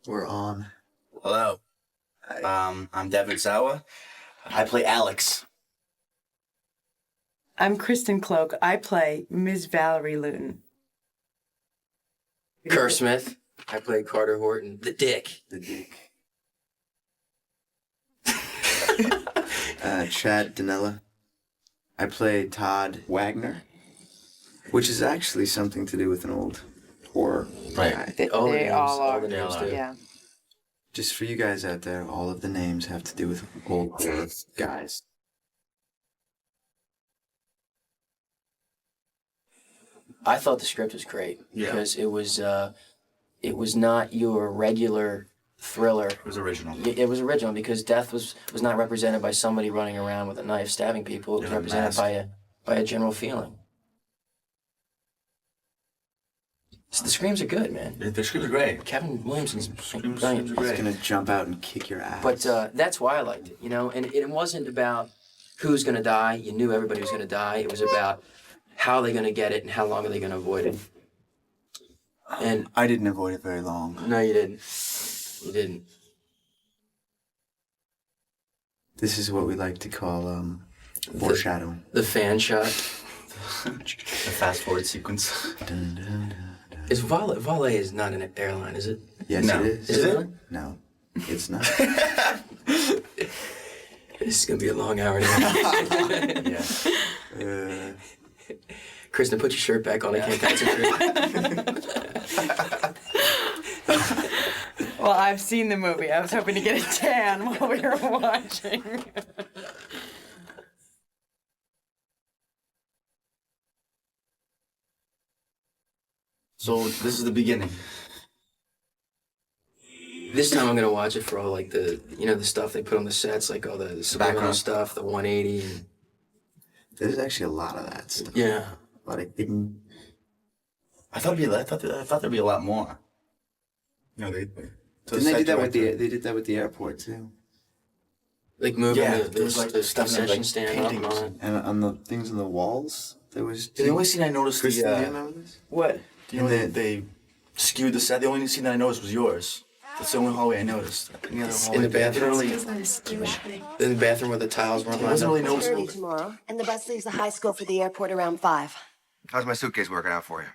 We're on. Hello. I'm Devin Sawa. I play Alex. I'm Kristen Cloak. I play Ms. Valerie Luton. Kerr Smith. I play Carter Horton. The Dick. The Dick. Chad Danella. I play Todd Wagner, which is actually something to do with an old horror guy. They all are. the names do. Yeah. Just for you guys out there, all of the names have to do with old horror guys. I thought the script was great because it was not your regular thriller. It was original. It was original because death was not represented by somebody running around with a knife stabbing people. It was represented by a general feeling. So the screams are good, man. The screams are great. Kevin Williamson's Screams brilliant. are great. He's gonna jump out and kick your ass. But that's why I liked it, and it wasn't about who's going to die. You knew everybody was going to die. It was about how they're going to get it and how long are they going to avoid it. And I didn't avoid it very long. no, you didn't. You didn't. This is what we like to call foreshadowing. The fan shot. The fast forward sequence. Dun, dun, dun, dun. Is Valet is not an airline, is it? Yes, No. it is. Is it really? No, it's not. This is going to be a long hour now. Yeah. Kristen, put your shirt back on. I can't concentrate. Well, I've seen the movie. I was hoping to get a tan while we were watching. So this is the beginning. This time I'm going to watch it for all like the stuff they put on the sets, like all the subliminal background stuff, the 180. And, There's actually a lot of that stuff. yeah. A lot of hidden. I thought there'd be a lot more. They. Didn't they do that with They did that with the airport too. Like moving Yeah, the there was like the stuff concession like stand up paintings. on. And on the things on the walls, there was. The only scene I noticed, Kristen, do you remember this? What? the only they skewed the set. The only scene that I noticed was yours. That's the only hallway I noticed. Any other hallway? In the bathroom? Really, In the bathroom where the tiles were it lined wasn't up. really 30 noticeable. tomorrow, and the bus leaves the high school for the airport around 5. How's my suitcase working out for you?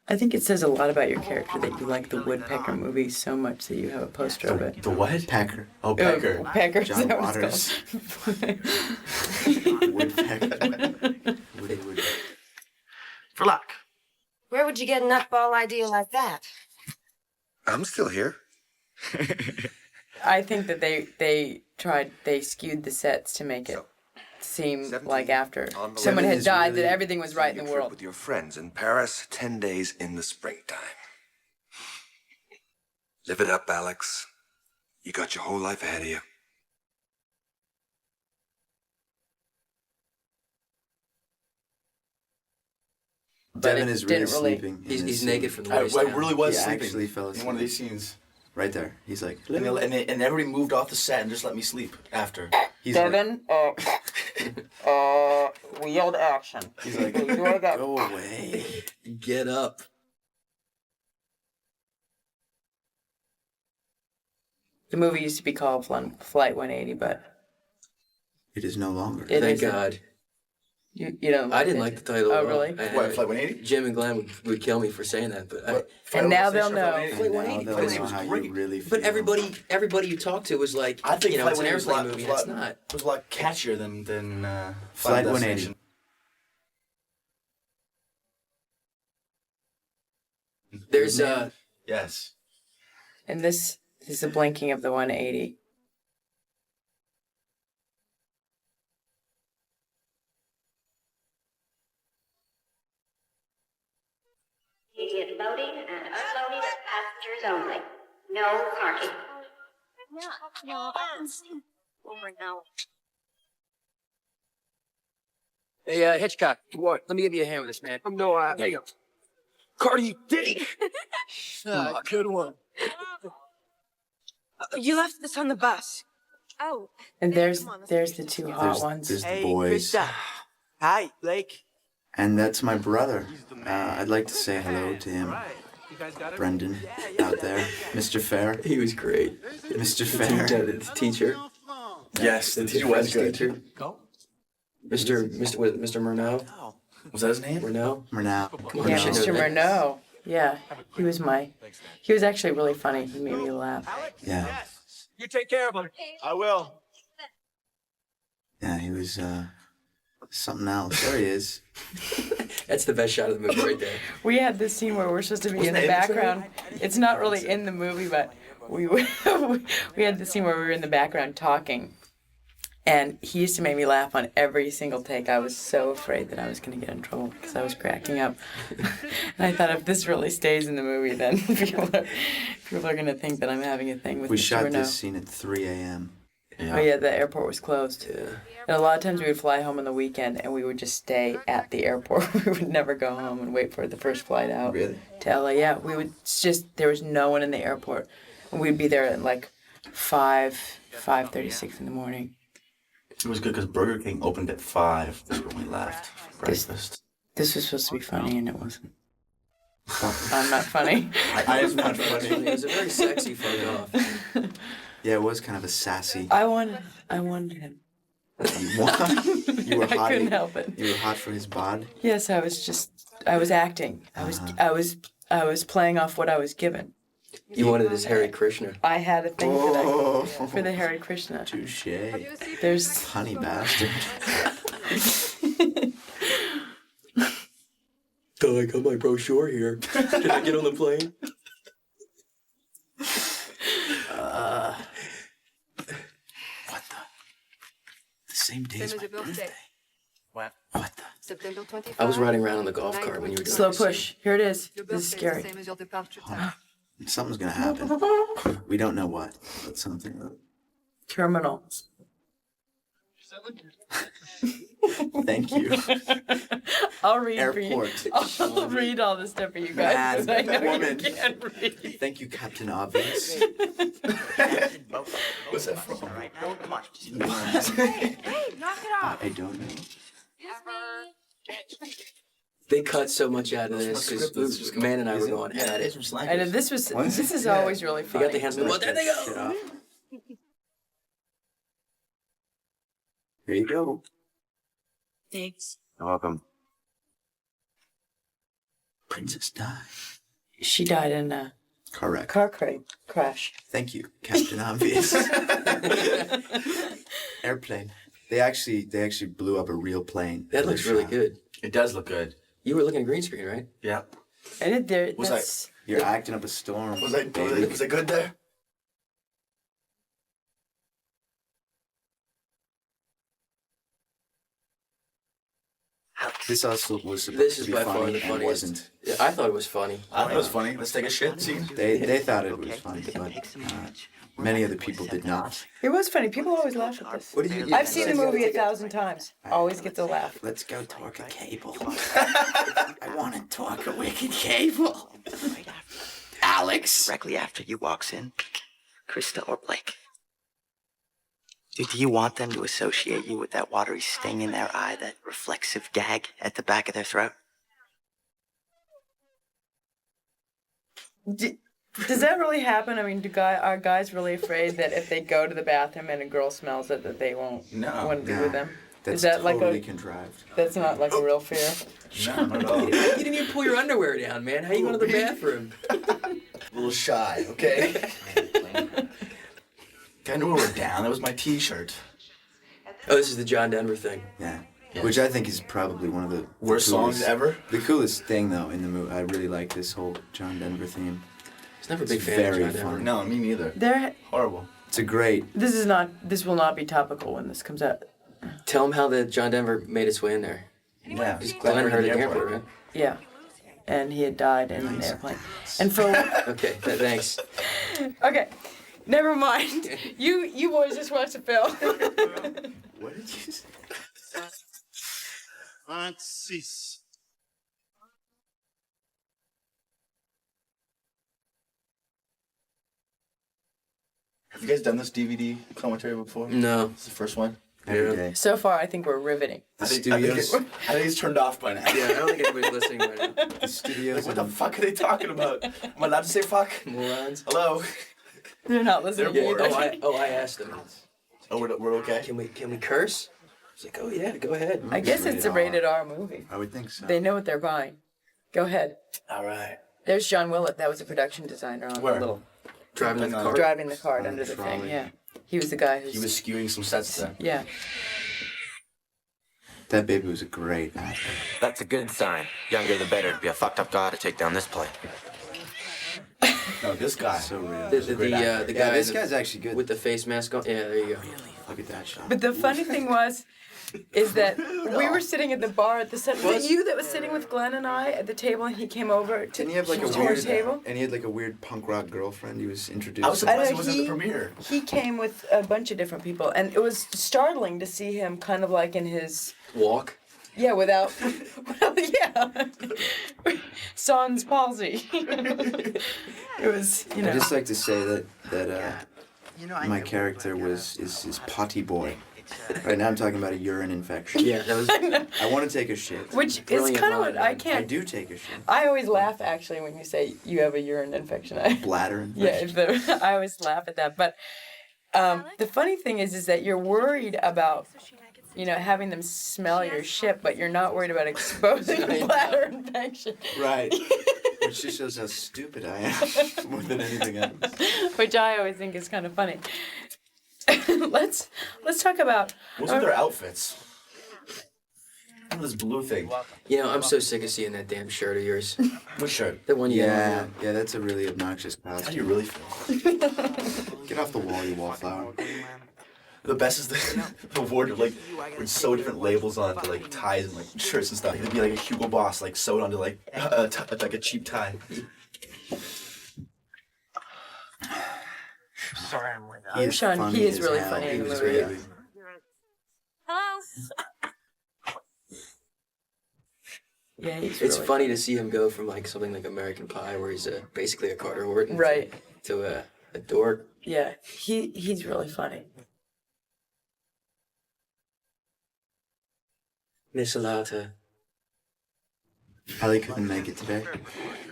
I think it says a lot about your character that you like the Woodpecker movie so much that you have a poster of it. The what? Packer. Oh, Pecker. Pecker, is John that what Waters. it's called? Woodpecker. Woody. For luck. Where would you get a nutball idea like that? I'm still here. I think that they skewed the sets to make it seem 17 like after on the someone left. had Is died really- that everything was right in the Trip world. with your friends in Paris, 10 days in the springtime. Live it up, Alex. You got your whole life ahead of you. But Devin it is really didn't really- sleeping. in He's this naked scene. from the I waist down. really was He sleeping actually fell in one of asleep. these scenes. Right there. He's like. And everybody moved off the set and just let me sleep after. He's like, We yelled action. he's like, go away. Get up. The movie used to be called Flight 180, but It is no longer. It Thank isn't. God. you don't. I didn't like the title Oh, at all. really? What, Flight 180? Jim and Glenn would kill me for saying that, but And now they'll know. Flight Now 180. they'll Flight 180 know was how great. you really feel. But everybody you talk to was like, I think it's Flight an 180 was a airplane lot, movie. was a It's lot- not. was a lot catchier than Flight Final 180. Destination. There's Yes. And this is a blinking of the 180. Immediate loading and unloading of passengers only. No parking. Hey, Hitchcock. What? Let me give you a hand with this, man. There you go. Cardi, dick. Good one. You left this on the bus. Oh. And there's Come on, let's the finish two this. hot ones. There's the boys. Hi, Blake. And that's my brother. I'd like to say hello to him. Brendan out there. Mr. Fair. He was great. Mr. Fair. The teacher. Yes, the teacher was good. Teacher. Mr. Murnau. Was that his name? Murnau. Murnau. Yeah, should Mr. know that. Murnau. Yeah, he was actually really funny. He made me laugh. Yeah. You take care of her. I will. Yeah, he was something else. There he is. That's the best shot of the movie right there. We had this scene where we're supposed to be Wasn't in the that in the background. It's not really in the movie, but we we had the scene where we were in the background talking. And he used to make me laugh on every single take. I was so afraid that I was going to get in trouble because I was cracking up. And I thought if this really stays in the movie, then people are going to think that I'm having a thing with We Mr. shot Murnau. this scene at 3 a.m. Oh yeah, the airport was closed. Yeah. And a lot of times we would fly home on the weekend and we would just stay at the airport. We would never go home and wait for the first flight out. Really? To LA, yeah. We would there was no one in the airport. And we'd be there at like 5:36 in the morning. It was good because Burger King opened at 5. That's when we left for breakfast. This was supposed to be funny and it wasn't. I'm not funny. I am not funny. It was a very sexy fuck off. Yeah, it was kind of a sassy. I wanted him. You were hot. I couldn't help it. You were hot for his bod. Yes, I was acting. I was playing off what I was given. You wanted his Hare Krishna. I had a thing for the Hare Krishna. Touche. There's Honey bastard. So I got my brochure here. Can I get on the plane? What the same day as my birthday. What? What the? September 25th. I was riding around on the golf cart when you were doing slow this scene. push. Here it is. This is scary. Something's gonna happen. We don't know what, but something. Terminal. Thank you. I'll read Airport. for you. I'll read all this stuff for you guys. 'cause I know woman. you can't read. Thank you, Captain Obvious. What's that from? Hey, knock it off. I don't know. They cut so much out of this because Man and I were going at it. I know this is always really They funny. got the hands. Well, there they Shit go. off. Here you go. Thanks. You're welcome. Princess died. She died in a Correct. car crash. Thank you, Captain Obvious. Airplane. They actually blew up a real plane. That for looks this really shot. good. It does look good. You were looking at green screen, right? Yeah. I did there. Was That's, You're acting up a storm. Was I good there? This also was supposed This to is be by far funny the and funniest. wasn't. Yeah, I thought it was funny. I thought it was funny. Let's take a shit scene. They thought it was funny, but many of the people did not. it was funny. People always laugh at this. What do you? I've seen the movie 1,000 times. Always get to laugh. Let's go talk a cable. I want to talk a wicked cable. Alex. Directly after you walks in, Krista or Blake. Do you want them to associate you with that watery sting in their eye, that reflexive gag at the back of their throat? Does that really happen? I mean, are guys really afraid that if they go to the bathroom and a girl smells it, that they won't want to be with them? That's Is that totally like contrived. that's not like a real fear? No, not at all. You didn't even pull your underwear down, man. How you going to the bathroom? A little shy, okay? I knew we were down. That was my T-shirt. Oh, this is the John Denver thing. Yeah. Which I think is probably one of the Worst songs coolest- ever. The coolest thing, though, in the movie. I really like this whole John Denver theme. I was never a big It's fan of very John Denver. fun. No, me neither. Horrible. It's a great. This will not be topical when this comes out. Tell him how the John Denver made its way in there. Yeah. Glenn heard it in the airport, right? Yeah. And he had died in an airplane. And for Okay, thanks. okay, never mind. You boys just watch the film. What did you say? Francis. Have you guys done this DVD commentary before? No. It's the first one. every day. So far, I think we're riveting. The studios, I think he's turned off by now. Yeah, I don't think anybody's listening right now. the studios. Like, what the fuck are they talking about? Am I allowed to say fuck? Morons. Hello? They're not listening They're to bored. you. I asked them. Oh, we're okay? Can we curse? It's like, oh yeah, go ahead. I guess it's a rated R movie. I would think so. They know what they're buying. Go ahead. All right. There's John Willett. That was a production designer on Where? a little Driving the car. driving the cart On under the the trolley. thing. Yeah, he was the guy who's. He was skewing some sets there. Yeah. That baby was a great actor. That's a good sign. Younger the better to be a fucked up guy to take down this plane. No, this guy. So real. The guy Yeah, this in guy's actually good. with the face mask on. Yeah, there you go. Look at that shot. But the funny thing is that we were sitting at the bar at the set. Was it you that was sitting with Glenn and I at the table, and he came over to Didn't he have like a to our weird table? And he had like a weird punk rock girlfriend. He was introduced. I was to. surprised I he know, wasn't at the premiere. He came with a bunch of different people, and it was startling to see him kind of like in his Walk. yeah without well yeah sans palsy. It was I just like to say that my character is potty boy. Right now I'm talking about a urine infection. Yeah, that was. I want to take a shit. which is Brilliant kind of what line, I man. I can't. do take a shit. I always laugh actually when you say you have a urine infection. Bladder infection. Yeah, I always laugh at that. But the funny thing is that you're worried about, having them smell your shit, but you're not worried about exposing a bladder infection. Right. Which just shows how stupid I am more than anything else. Which I always think is kind of funny. let's talk about. What's with their outfits? This blue thing. I'm so sick of seeing that damn shirt of yours. What shirt? The one you Yeah, that's a really obnoxious How do costume. you really feel? Get off the wall, you wallflower. The best is the wardrobe, like, with so different labels on it, to, like, ties and, like, shirts and stuff. It'd be like a Hugo Boss, like, sewed onto, like, like a cheap tie. Sorry, I'm late. He is Sean, funny he is as really hell. funny in He the was movie. really- Hello? Yeah, he's It's really funny to see him go from like something like American Pie, where he's basically a Carter Horton, Right. to a dork. Yeah, he's really funny. Miss Alata, Ellie couldn't make it today.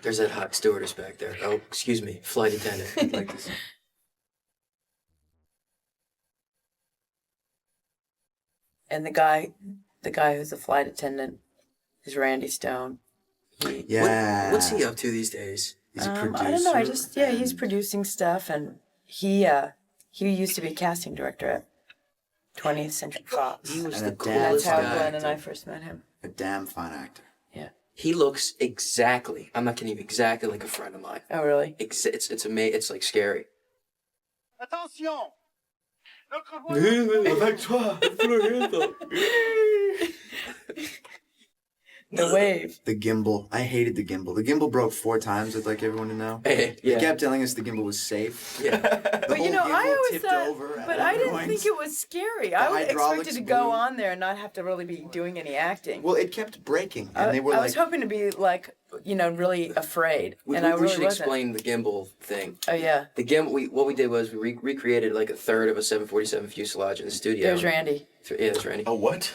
there's that hot stewardess back there. Oh, excuse me, flight attendant. Like this. And the guy who's the flight attendant is Randy Stone. Yeah. What's he up to these days? He's a producer. I don't know. He's producing stuff, and he used to be a casting director at 20th Century Fox. He was And the a damn That's coolest how guy. Glenn and I first met him. A damn fine actor. Yeah. He looks exactly. I'm not kidding you. Exactly like a friend of mine. Oh, really? It's It's like scary. Attention! Notre Avec toi! The wave. The gimbal. I hated the gimbal. The gimbal broke 4 times, I'd like everyone to know. Hey, He yeah. kept telling us the gimbal was safe. Yeah. The But whole I gimbal always tipped thought, over at but one I didn't point. think it was scary. I would expect hydraulics it to go blew. on there and not have to really be doing any acting. Well, it kept breaking, and they were I like, was hoping to be like, really afraid, We, and we, I we really should wasn't. explain the gimbal thing. Oh yeah, The gimbal. What we did was we recreated like a third of a 747 fuselage in the studio. there's Randy. Yeah, there's Randy. A what?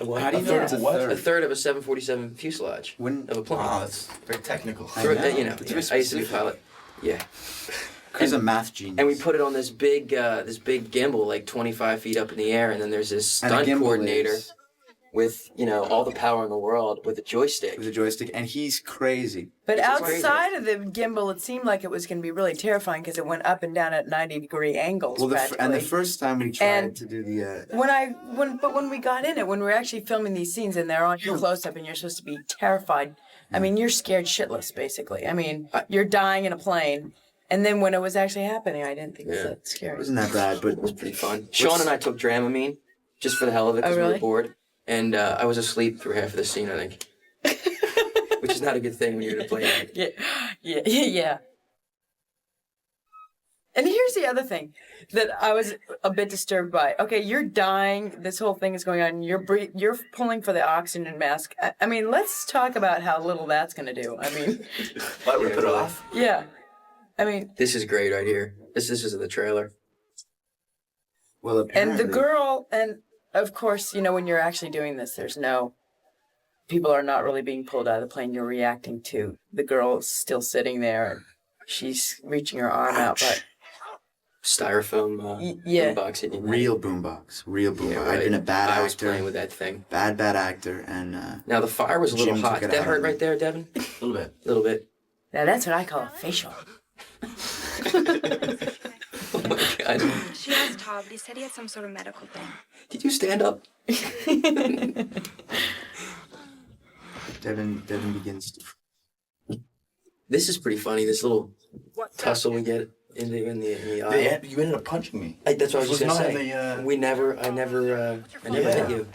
how do you A know third it's a of what? third? A third of a 747 fuselage When, of a plane. Wow, that's very technical. I For- know. I It's used very to be a specific. pilot. Yeah. He's a math genius. And we put it on this big gimbal, like 25 feet up in the air, and then there's this And a stunt gimbal coordinator is- with all the power in the world with a joystick. with a joystick, and he's crazy. But It's crazy. outside of the gimbal, it seemed like it was going to be really terrifying because it went up and down at 90-degree angles. Well, practically. and the first time we tried And- to do the, when we got in it, when we were actually filming these scenes and they're on close up and you're supposed to be terrified. I mean, you're scared shitless, basically. I mean, you're dying in a plane. And then when it was actually happening, I didn't think it was that it scary. wasn't that bad, but It was pretty fun. Sean and I took Dramamine just for the hell of it because Oh, we really? were bored. And I was asleep through half of the scene, I think. Which is not a good thing when you're in a plane. Yeah. And here's the other thing that I was a bit disturbed by. Okay, you're dying. This whole thing is going on. You're pulling for the oxygen mask. I mean, let's talk about how little that's going to do. I mean, Why rip it off? yeah. I mean, This is great right here. This is the trailer. Well, And apparently, the girl, and of course, you know, when you're actually doing this, people are not really being pulled out of the plane. You're reacting to the girl still sitting there, and she's reaching her arm out, but Styrofoam yeah. boombox hitting you. real boombox. Yeah, I'd been a bad actor. I was playing with that thing. Bad actor, and Now the fire was a little Jim hot. took Did it that out hurt on me. right there, Devin? A little bit. A little bit. Now that's what I call a facial. Oh my God. She asked Todd, but he said he had some sort of medical thing. Did you stand up? Devin begins to... This is pretty funny. This little tussle we get in the eye. You ended up punching me. That's what I was just gonna not say. in the, I never hit you.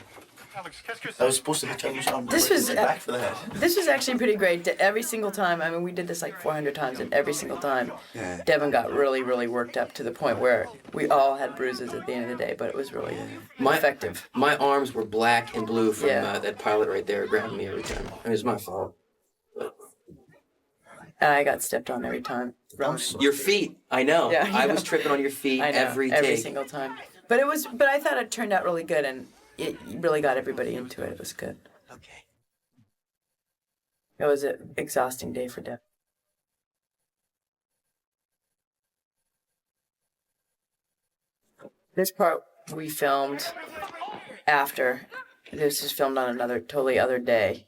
I was supposed to hit you on This was back for the head. This was actually pretty great. Every single time, I mean, we did this like 400 times, and every single time, Yeah. Devin got really, really worked up to the point where we all had bruises at the end of the day, but it was really effective. My arms were black and blue from Yeah. that pilot right there grabbing me every time. It was my fault. And I got stepped on every time. Your feet, I know. Yeah, I I know. was tripping on your feet I know, every every take. single time. But I thought it turned out really good, and it really got everybody into it. It was good. Okay. It was an exhausting day for Devin. This part we filmed after. This was filmed on another totally other day,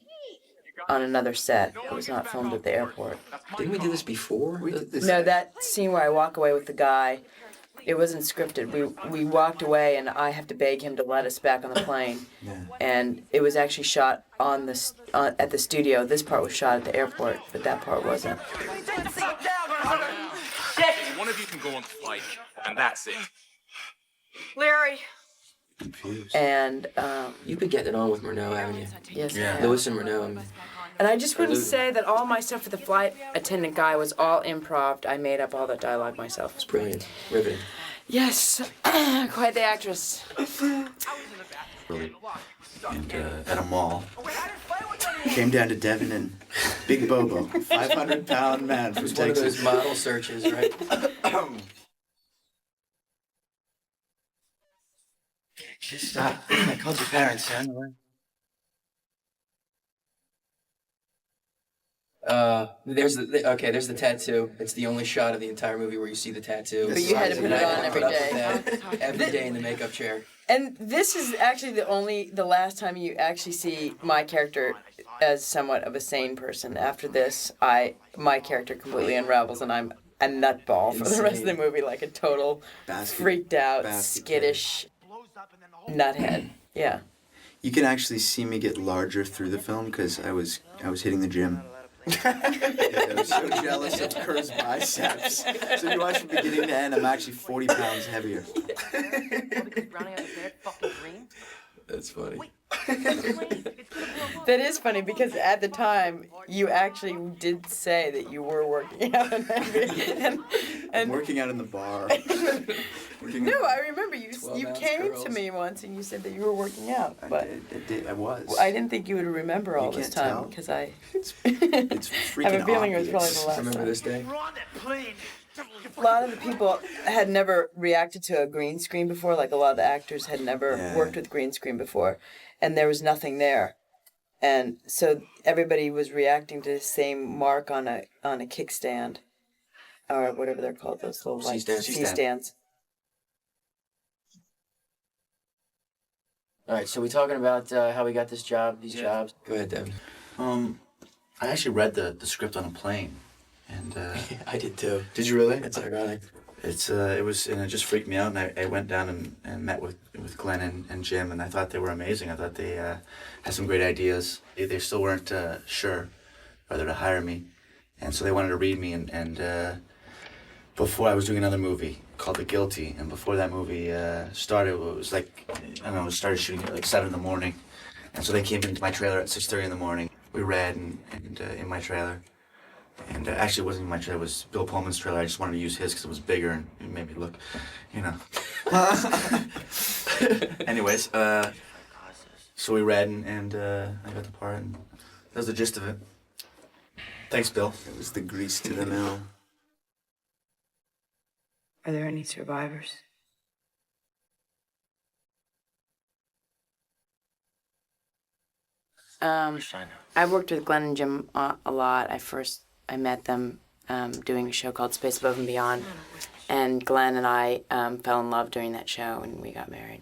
on another set. It was not filmed at the airport. Didn't we do this before? We did this. No, that scene where I walk away with the guy, it wasn't scripted. We walked away, and I have to beg him to let us back on the plane. Yeah. And it was actually shot at the studio. This part was shot at the airport, but that part wasn't. One of you can go on the flight, and that's it. Larry. Confused. And You've been getting it on with Murnau, haven't you? yes, Yeah. Lewis and Murnau. and I just want to say that all my stuff for the flight attendant guy was all improv. I made up all the dialogue myself. It's brilliant. Riveting. Yes, quite the actress. Really. And at a mall. Came down to Devin and Big Bobo, 500-pound man It from was one of Texas. those model searches, right? Just, I called your parents, son. There's the tattoo. It's the only shot of the entire movie where you see the tattoo. But you had to put it on every day. Every day in the makeup chair. And this is actually the last time you actually see my character as somewhat of a sane person. After this, my character completely unravels, and I'm a nutball for the rest of the movie, like a total freaked out, skittish nuthead. Yeah. You can actually see me get larger through the film because I was hitting the gym. I was so jealous of Kerr's biceps. So you watch from beginning to end, I'm actually 40 pounds heavier. That's funny. That is funny because at the time you actually did say that you were working out, I'm working out in the bar. No, I remember you 12-ounce came curls. to me once and you said that you were working out, but I was. I didn't think you would remember all You this can't time tell. because I It's have freaking a feeling it was probably obvious. the last Remember time. this day? A lot of the people had never reacted to a green screen before, like a lot of the actors had never Yeah. worked with green screen before, and there was nothing there. And so everybody was reacting to the same mark on a kickstand, or whatever they're called, those little like C-stand. C-stands. All right, so we're talking about how we got this job, these jobs. Go ahead, Devin. I actually read the script on a plane, and I did too. did you really? That's ironic. It just freaked me out, and I went down and met with Glenn and Jim, and I thought they were amazing. I thought they had some great ideas. They still weren't sure whether to hire me, and so they wanted to read me. And before I was doing another movie called The Guilty, and before that movie started, it was like started shooting at like 7 a.m, and so they came into my trailer at 6:30 a.m. We read and in my trailer. And actually, it wasn't my trailer, it was Bill Pullman's trailer. I just wanted to use his because it was bigger and it made me look, Anyways, so we read and I got the part, and that was the gist of it. Thanks, Bill. It was the grease to the mill. Are there any survivors? I worked with Glenn and Jim a lot. I met them doing a show called Space Above and Beyond, and Glenn and I fell in love during that show, and we got married.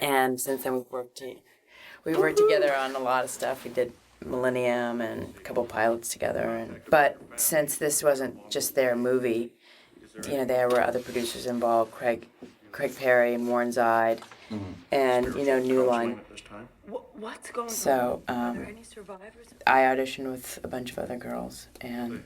And since then we've worked together on a lot of stuff. We did Millennium and a couple pilots together. But since this wasn't just their movie, there were other producers involved, Craig Perry and Warren Zide, and New Line. What's going So Are there any survivors? I auditioned with a bunch of other girls, and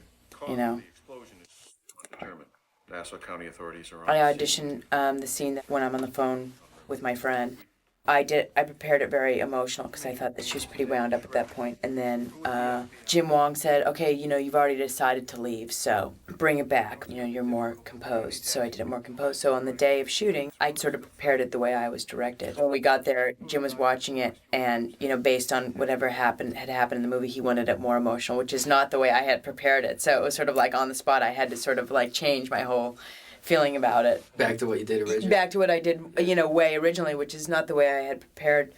Nassau County authorities are on. I auditioned the scene when I'm on the phone with my friend. I prepared it very emotional because I thought that she was pretty wound up at that point. And then Jim Wong said, okay, you've already decided to leave, so bring it back. You're more composed. So I did it more composed. So on the day of shooting, I sort of prepared it the way I was directed. When we got there, Jim was watching it, and, based on whatever had happened in the movie, he wanted it more emotional, which is not the way I had prepared it. So it was sort of like on the spot, I had to sort of like change my whole feeling about it. Back to what you did originally? Back to what I did, way originally, which is not the way I had prepared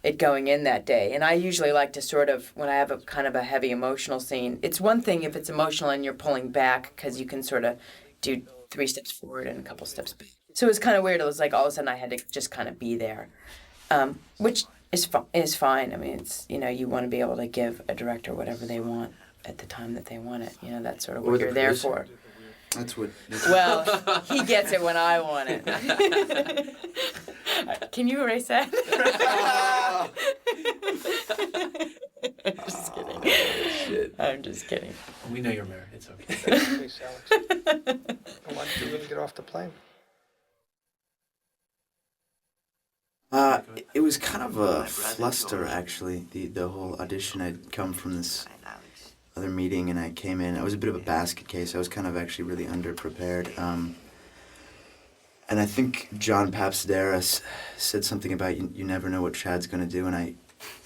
it going in that day. And I usually like to sort of, when I have a kind of a heavy emotional scene, it's one thing if it's emotional and you're pulling back because you can sort of do 3 steps forward and a couple steps back. So it was kind of weird. It was like all of a sudden I had to just kind of be there, which is fine. I mean, it's, you want to be able to give a director whatever they want at the time that they want it. That's sort of what you're there for. Well, he gets it when I want it. Can you erase that? I'm just kidding. We know you're married. It's okay. Please, Alex. Why don't you even get off the plane? It was kind of a fluster, actually. The whole audition. I'd come from this other meeting, and I came in. I was a bit of a basket case. I was kind of actually really underprepared. And I think John Papsidera said something about you never know what Chad's gonna do, and I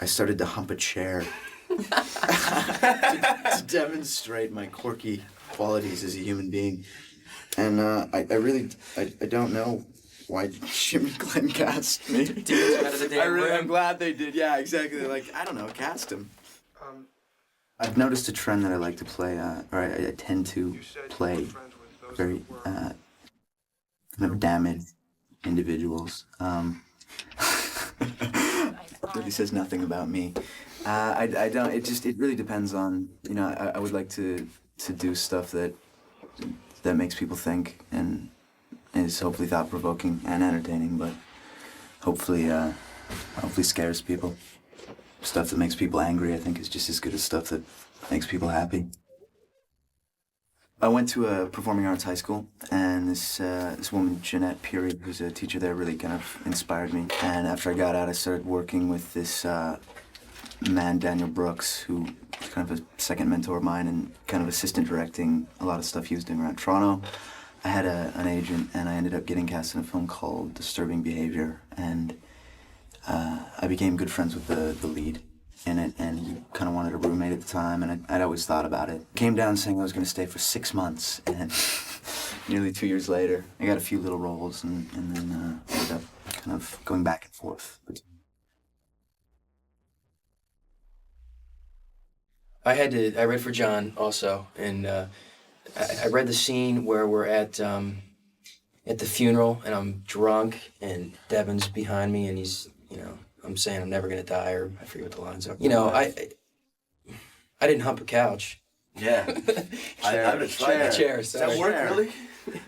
started to hump a chair to demonstrate my quirky qualities as a human being. And I don't know why Jim and Glenn cast me. I'm glad they did. Yeah, exactly. I don't know, cast him. I've noticed a trend that I like to play, or I tend to play very kind of damaged individuals. Really says nothing about me. I don't. It really depends on. I would like to do stuff that makes people think and is hopefully thought provoking and entertaining, but hopefully scares people. Stuff that makes people angry, I think, is just as good as stuff that makes people happy. I went to a performing arts high school, and this woman, Jeanette Peary, who's a teacher there, really kind of inspired me. And after I got out, I started working with this man, Daniel Brooks, who was kind of a second mentor of mine and kind of assistant directing a lot of stuff he was doing around Toronto. I had an agent, and I ended up getting cast in a film called Disturbing Behavior, and I became good friends with the lead in it, and he kind of wanted a roommate at the time, and I'd always thought about it. Came down saying I was going to stay for 6 months, and nearly 2 years later, I got a few little roles, and then ended up kind of going back and forth. I read for John also, and I read the scene where we're at the funeral, and I'm drunk, and Devin's behind me, and he's, I'm saying I'm never gonna die, or I forget what the lines are. I didn't hump a couch. Yeah. I would try a chair. Does that work, really?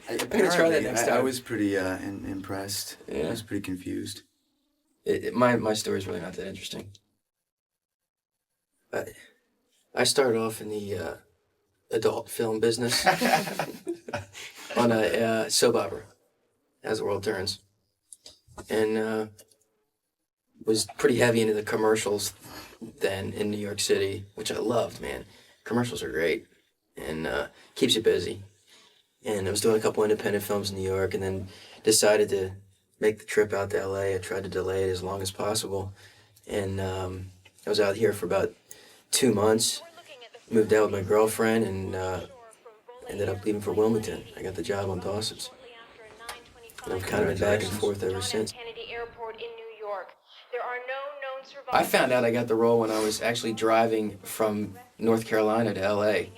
I'm gonna try that next time. I was pretty impressed. Yeah. I was pretty confused. My story's really not that interesting. I started off in the adult film business on a soap opera, As the World Turns, and was pretty heavy into the commercials then in New York City, which I loved, man. Commercials are great, and keeps you busy. And I was doing a couple independent films in New York, and then decided to make the trip out to LA. I tried to delay it as long as possible, and I was out here for about 2 months. Moved out with my girlfriend, and ended up leaving for Wilmington. I got the job on Dawson's, and I've kind of been back and forth ever since. Kennedy Airport in New York. There are no known I found out I got the role when I was actually driving from North Carolina to L.A.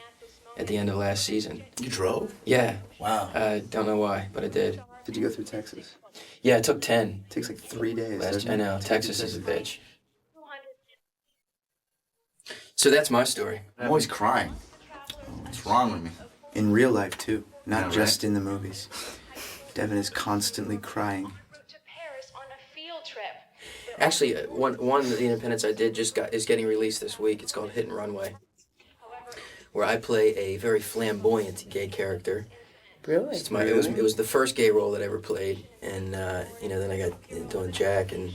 at the end of last season. You drove? Yeah. Wow. I don't know why, but I did. Did you go through Texas? Yeah, it took 10. It takes like 3 days. I know, Texas is a bitch. So that's my story. I'm always crying. What's wrong with me? In real life, too. Not Yeah, just right. in the movies. Devin is constantly crying. Actually, one of the independents I did is getting released this week. It's called Hit and Runway, where I play a very flamboyant gay character. Really? It was the first gay role that I ever played, and then I got doing Jack, and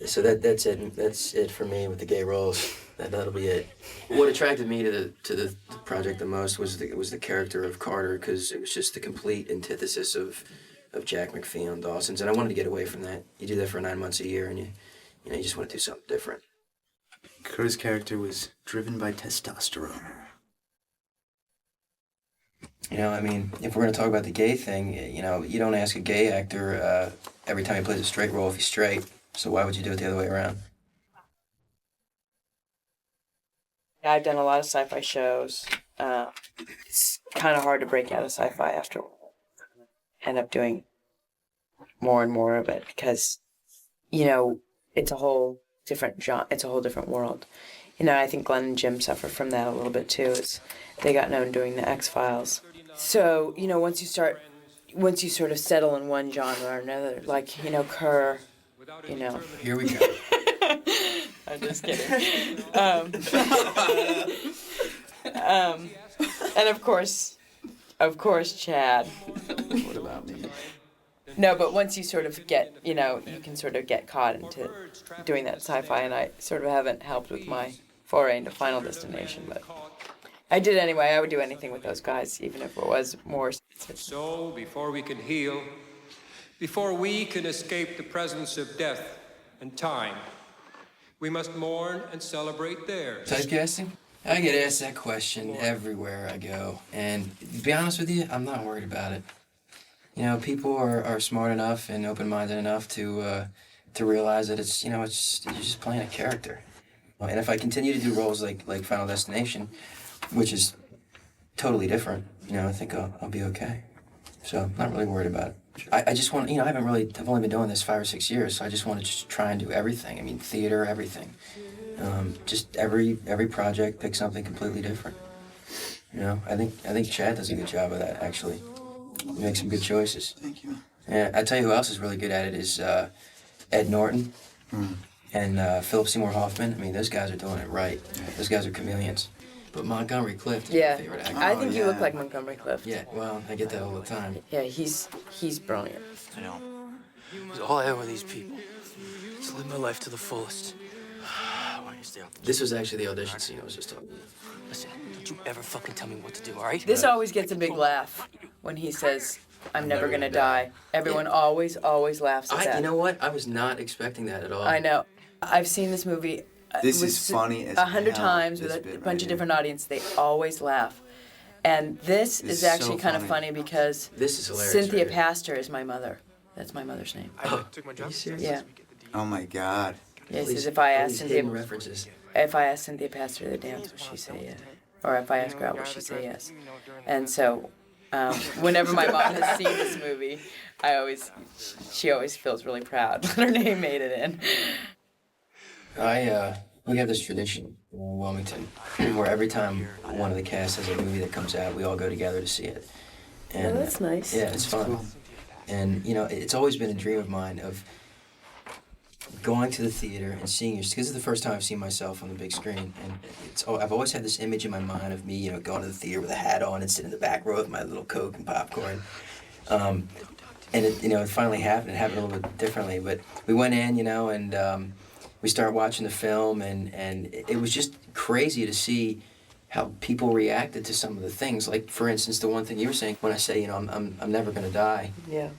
so that's it. That's it for me with the gay roles. That'll be it. What attracted me to the project the most was the character of Carter, because it was just the complete antithesis of Jack McPhee on Dawson's, and I wanted to get away from that. You do that for 9 months a year, and you just want to do something different. Kerr's character was driven by testosterone. I mean, if we're going to talk about the gay thing, you don't ask a gay actor every time he plays a straight role if he's straight. So why would you do it the other way around? I've done a lot of sci-fi shows. It's kind of hard to break out of sci-fi after end up doing more and more of it because, it's a whole different genre. It's a whole different world. I think Glenn and Jim suffer from that a little bit too. As they got known doing the X-Files. So, once you sort of settle in one genre or another, like, Kerr, Here we go. I'm just kidding. And of course, Chad. What about me? No, but once you sort of get, you can sort of get caught into doing that sci-fi, and I sort of haven't helped with my foray into Final Destination, but I did anyway. I would do anything with those guys, even if it was more. So, before we can heal, before we can escape the presence of death and time, we must mourn and celebrate theirs. Typecasting? I get asked that question everywhere I go, and to be honest with you, I'm not worried about it. People are smart enough and open-minded enough to realize that it's you're just playing a character. And if I continue to do roles like Final Destination, which is totally different, I think I'll be okay. So I'm not really worried about it. I just want, I've only been doing this 5 or 6 years, so I just want to just try and do everything. I mean, theater, everything. Just every project, pick something completely different. I think Chad does a good job of that, actually. He makes some good choices. Thank you. Yeah, I tell you who else is really good at it is Ed Norton and Philip Seymour Hoffman. I mean, those guys are doing it right. Those guys are chameleons. But Montgomery Clift is my favorite actor. I think you look like Montgomery Clift. Yeah, well, I get that all the time. Yeah, he's brilliant. I know. All I owe are these people. Just live my life to the fullest. This was actually the audition scene I was just talking about. Listen, don't you ever fucking tell me what to do, all right? This always gets a big laugh when he says, "I'm never gonna die." Everyone always laughs at that. You know what? I was not expecting that at all. I know. I've seen this movie. This is funny as 100 hell, times with this a bit bunch right of different audience. They always laugh, and this This is is actually so kind of funny. funny because This is hilarious Cynthia right here. Pastor is my mother. That's my mother's name. Took my job. Are you serious? Yeah. Oh my God. Yeah, he These- says if I all ask these Cynthia, hidden references. if I ask Cynthia Pastor to dance, will she say yes? Or if I ask her out, will she say yes? And so, whenever my mom has seen this movie, she always feels really proud that her name made it in. We have this tradition in Wilmington where every time one of the cast has a movie that comes out, we all go together to see it. And, that's nice. Yeah, it's fun. And, it's always been a dream of mine of going to the theater and seeing because this is the first time I've seen myself on the big screen. And I've always had this image in my mind of me, going to the theater with a hat on and sitting in the back row with my little Coke and popcorn. And it finally happened. It happened a little bit differently. But we went in, and we started watching the film, and it was just crazy to see how people reacted to some of the things. Like, for instance, the one thing you were saying, when I say, I'm never going to die. Yeah.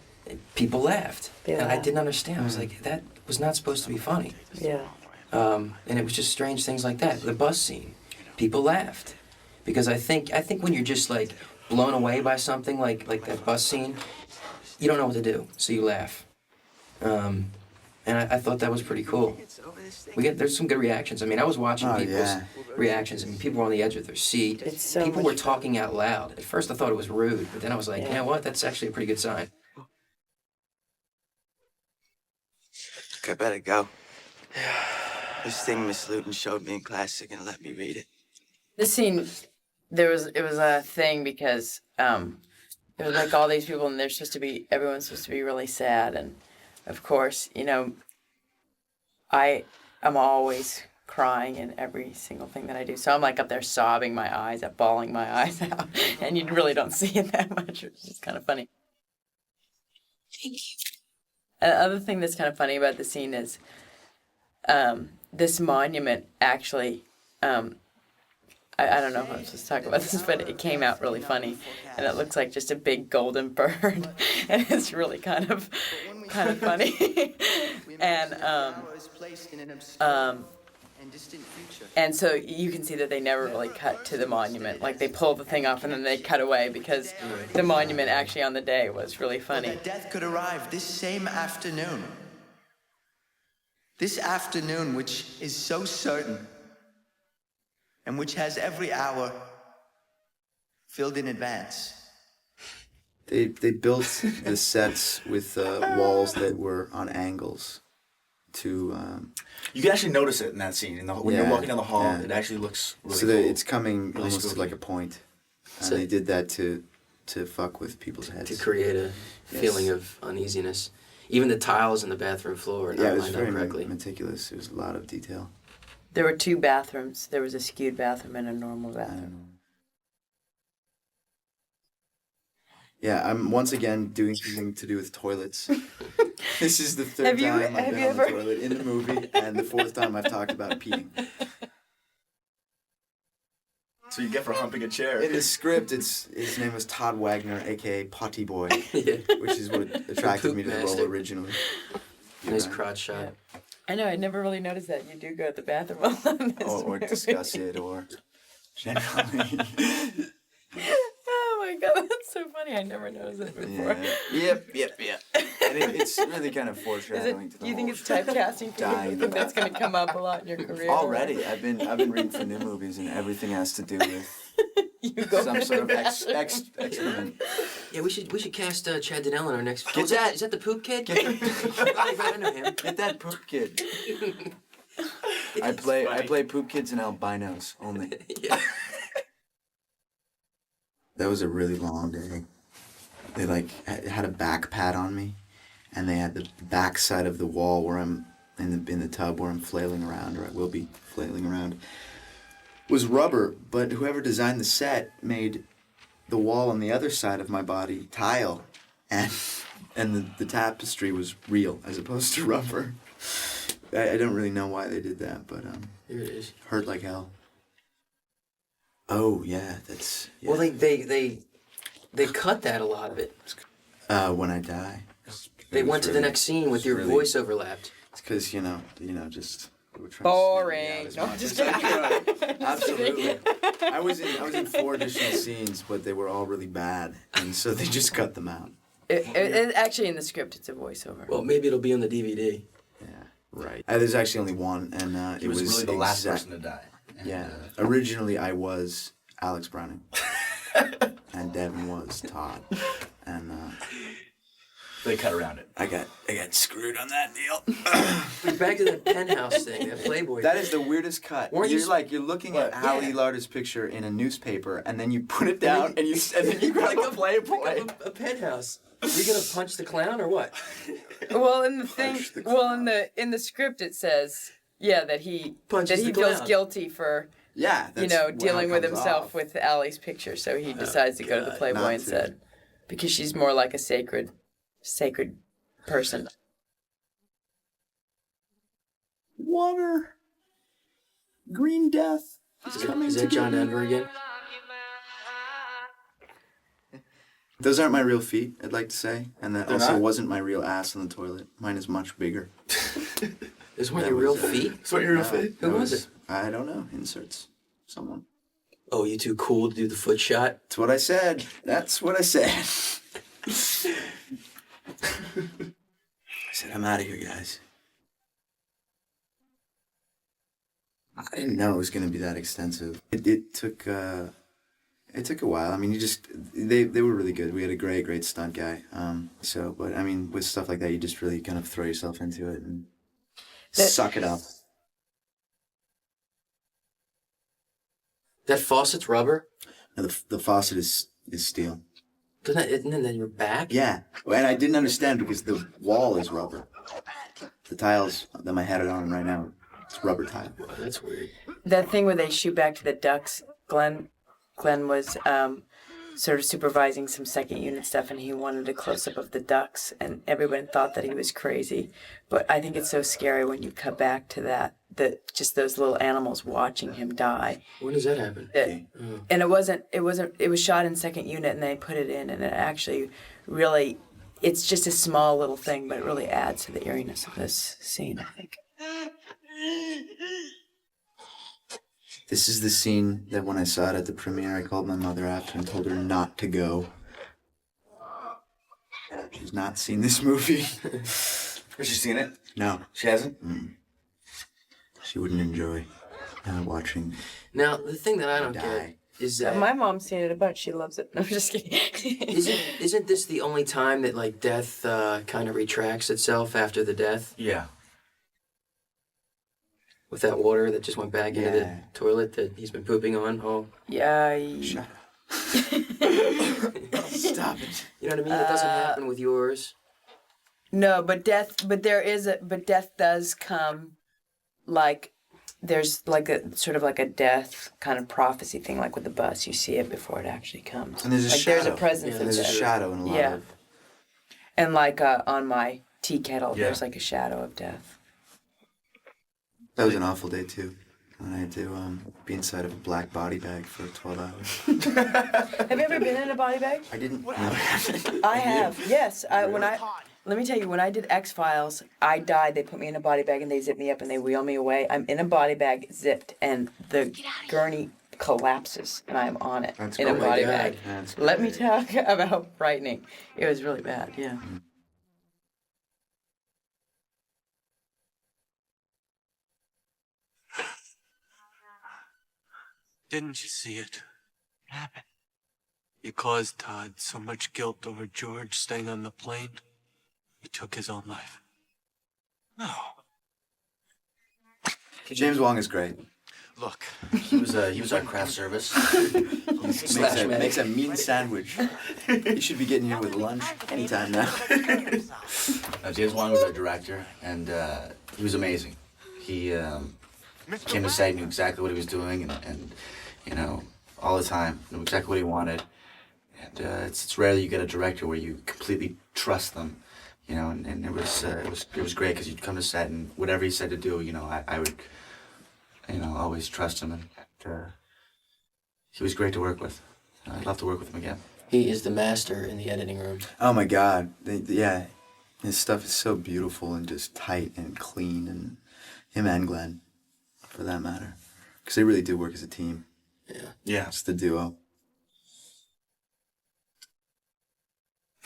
People laughed. They and I laughed. didn't understand. I was like, that was not supposed to be funny. Yeah. And it was just strange things like that. The bus scene, people laughed. Because I think when you're just, like, blown away by something like that bus scene, you don't know what to do, so you laugh. And I thought that was pretty cool. There's some good reactions. I mean, I was watching people's reactions. I mean, people were on the edge of their seat. People were talking out loud. At first, I thought it was rude, but then I was like, you know what? That's actually a pretty good sign. I better go. This thing Miss Luton showed me in class, they're gonna let me read it. This scene, it was a thing because there was like all these people and everyone's supposed to be really sad, and of course, you know, I'm always crying in every single thing that I do. So I'm like up there sobbing my eyes out, bawling my eyes out, and you really don't see it that much. It's just kind of funny. Thank you. And the other thing that's kind of funny about the scene is this monument actually, I don't know if I'm supposed to talk about this, but it came out really funny, and it looks like just a big golden bird, and it's really kind of funny. And so you can see that they never really cut to the monument. Like they pull the thing off and then they cut away because the monument actually on the day was really funny. That death could arrive this same afternoon. This afternoon, which is so certain, and which has every hour filled in advance. They built the sets with walls that were on angles to... you can actually notice it in that scene. When you're walking down the hall, it actually looks really cool. It's coming really almost spooky. to like a point. So they did that to fuck with people's heads. To create a feeling of uneasiness. Even the tiles in the bathroom floor are not lined up correctly. Very meticulous. There was a lot of detail. There were 2 bathrooms. There was a skewed bathroom and a normal bathroom. Yeah, I'm once again doing something to do with toilets. This is the 3rd time I've been on the toilet in the movie, and the 4th time I've talked about peeing. So you get for humping a chair. In the script, his name was Todd Wagner, a.k.a. Potty Boy, which is what attracted me to the role originally. Nice crotch shot. I know, I never really noticed that. You do go to the bathroom a lot in this or movie. discuss it, or generally. Oh my god, that's so funny. I never noticed it before. Yeah. Yep. And it's really kind of foreshadowing to the Do you think whole it's typecasting for you? You think that's going to come up a lot in your career? Already. I've been reading for new movies, and everything has to do with some sort of excrement. Yeah, we should cast Chad Donnell in our next. Get Is that the poop kid? I know him. Get that poop kid. I play poop kids and albinos only. Yeah. That was a really long day. They had a back pad on me, and they had the back side of the wall where I'm in the tub where I'm flailing around, or I will be flailing around, was rubber. But whoever designed the set made the wall on the other side of my body tile, and the tapestry was real as opposed to rubber. I don't really know why they did that, but here it is. Hurt like hell. Oh yeah, that's. Yeah. Well, they cut that a lot of it. When I die. They went to the next scene with your voice overlapped. It's because just. We were trying boring. To no, I'm just kidding. Absolutely. I was in 4 additional scenes, but they were all really bad, and so they just cut them out. It actually in the script it's a voiceover. Well, maybe it'll be on the DVD. Yeah, right. There's actually only one, and it was really the last person to die. Yeah. Originally, I was Alex Browning, and Devin was Todd, and they cut around it. I got screwed on that deal. Back to that penthouse thing, that Playboy. That is the weirdest cut. You're looking at Hallie Larder's picture in a newspaper, and then you put it down, and then you grab a Playboy. A penthouse. Are you gonna punch the clown or what? Well, in the script it says. Yeah, that he feels guilty for dealing with himself with Allie's picture, so he decides to go to the Playboy instead, because she's more like a sacred person. Water, green death. Is that John Denver again? Those aren't my real feet, I'd like to say, and that They're also not? wasn't my real ass in the toilet. Mine is much bigger. This one your real feet? This one your real feet? Who was it? I don't know. Inserts. Someone. Oh, you too cool to do the foot shot? That's what I said. That's what I said. I said, I'm out of here, guys. I didn't know it was going to be that extensive. It took a while. I mean, they were really good. We had a great stunt guy. But I mean, with stuff like that, you just really kind of throw yourself into it and suck it up. That faucet's rubber? No, the faucet is steel. Isn't that your back? Yeah, and I didn't understand because the wall is rubber. The tiles that my head are on right now, it's rubber tile. That's weird. That thing where they shoot back to the ducks, Glenn was sort of supervising some second unit stuff, and he wanted a close-up of the ducks, and everyone thought that he was crazy. But I think it's so scary when you cut back to that just those little animals watching him die. When does that happen? And it was shot in second unit, and they put it in, and it actually really, it's just a small little thing, but it really adds to the eeriness of this scene, I think. This is the scene that when I saw it at the premiere, I called my mother after and told her not to go. She's not seen this movie. Has she seen it? No. She hasn't? She wouldn't enjoy watching. Now, the thing that I don't get is that... My mom's seen it a bunch. She loves it. No, I'm just kidding. Isn't this the only time that, like, death kind of retracts itself after the death? Yeah. With that water that just went back into the toilet that he's been pooping on. Oh. Yeah. Shut up. Stop it. You know what I mean? It doesn't happen with yours. No, but death does come, like, there's like a sort of like a death kind of prophecy thing, like with the bus. You see it before it actually comes. And there's a like shadow. There's a presence of there's death. a shadow in a lot of... And like on my tea kettle, there's like a shadow of death. That was an awful day, too. When I had to be inside of a black body bag for 12 hours. Have you ever been in a body bag? I didn't. I have, yes. Let me tell you, when I did X-Files, I died. They put me in a body bag and they zip me up and they wheel me away. I'm in a body bag, zipped, and the gurney collapses and I'm on it in a body bag. Let me talk about frightening. It was really bad, yeah. Didn't you see it? What happened? You caused Todd so much guilt over George staying on the plane, he took his own life. No. James Wong is great. Look. He was our craft service. makes a mean sandwich. You should be getting here with lunch anytime now. James Wong was our director, and he was amazing. He came to set, knew exactly what he was doing, and you know, all the time, knew exactly what he wanted. And it's rare that you get a director where you completely trust them, you know. And it was great because you'd come to set and whatever he said to do, you know, I would, you know, always trust him, and he was great to work with. I'd love to work with him again. He is the master in the editing room. Oh my God, yeah, his stuff is so beautiful and just tight and clean, and him and Glenn, for that matter, because they really do work as a team. Yeah. It's the duo.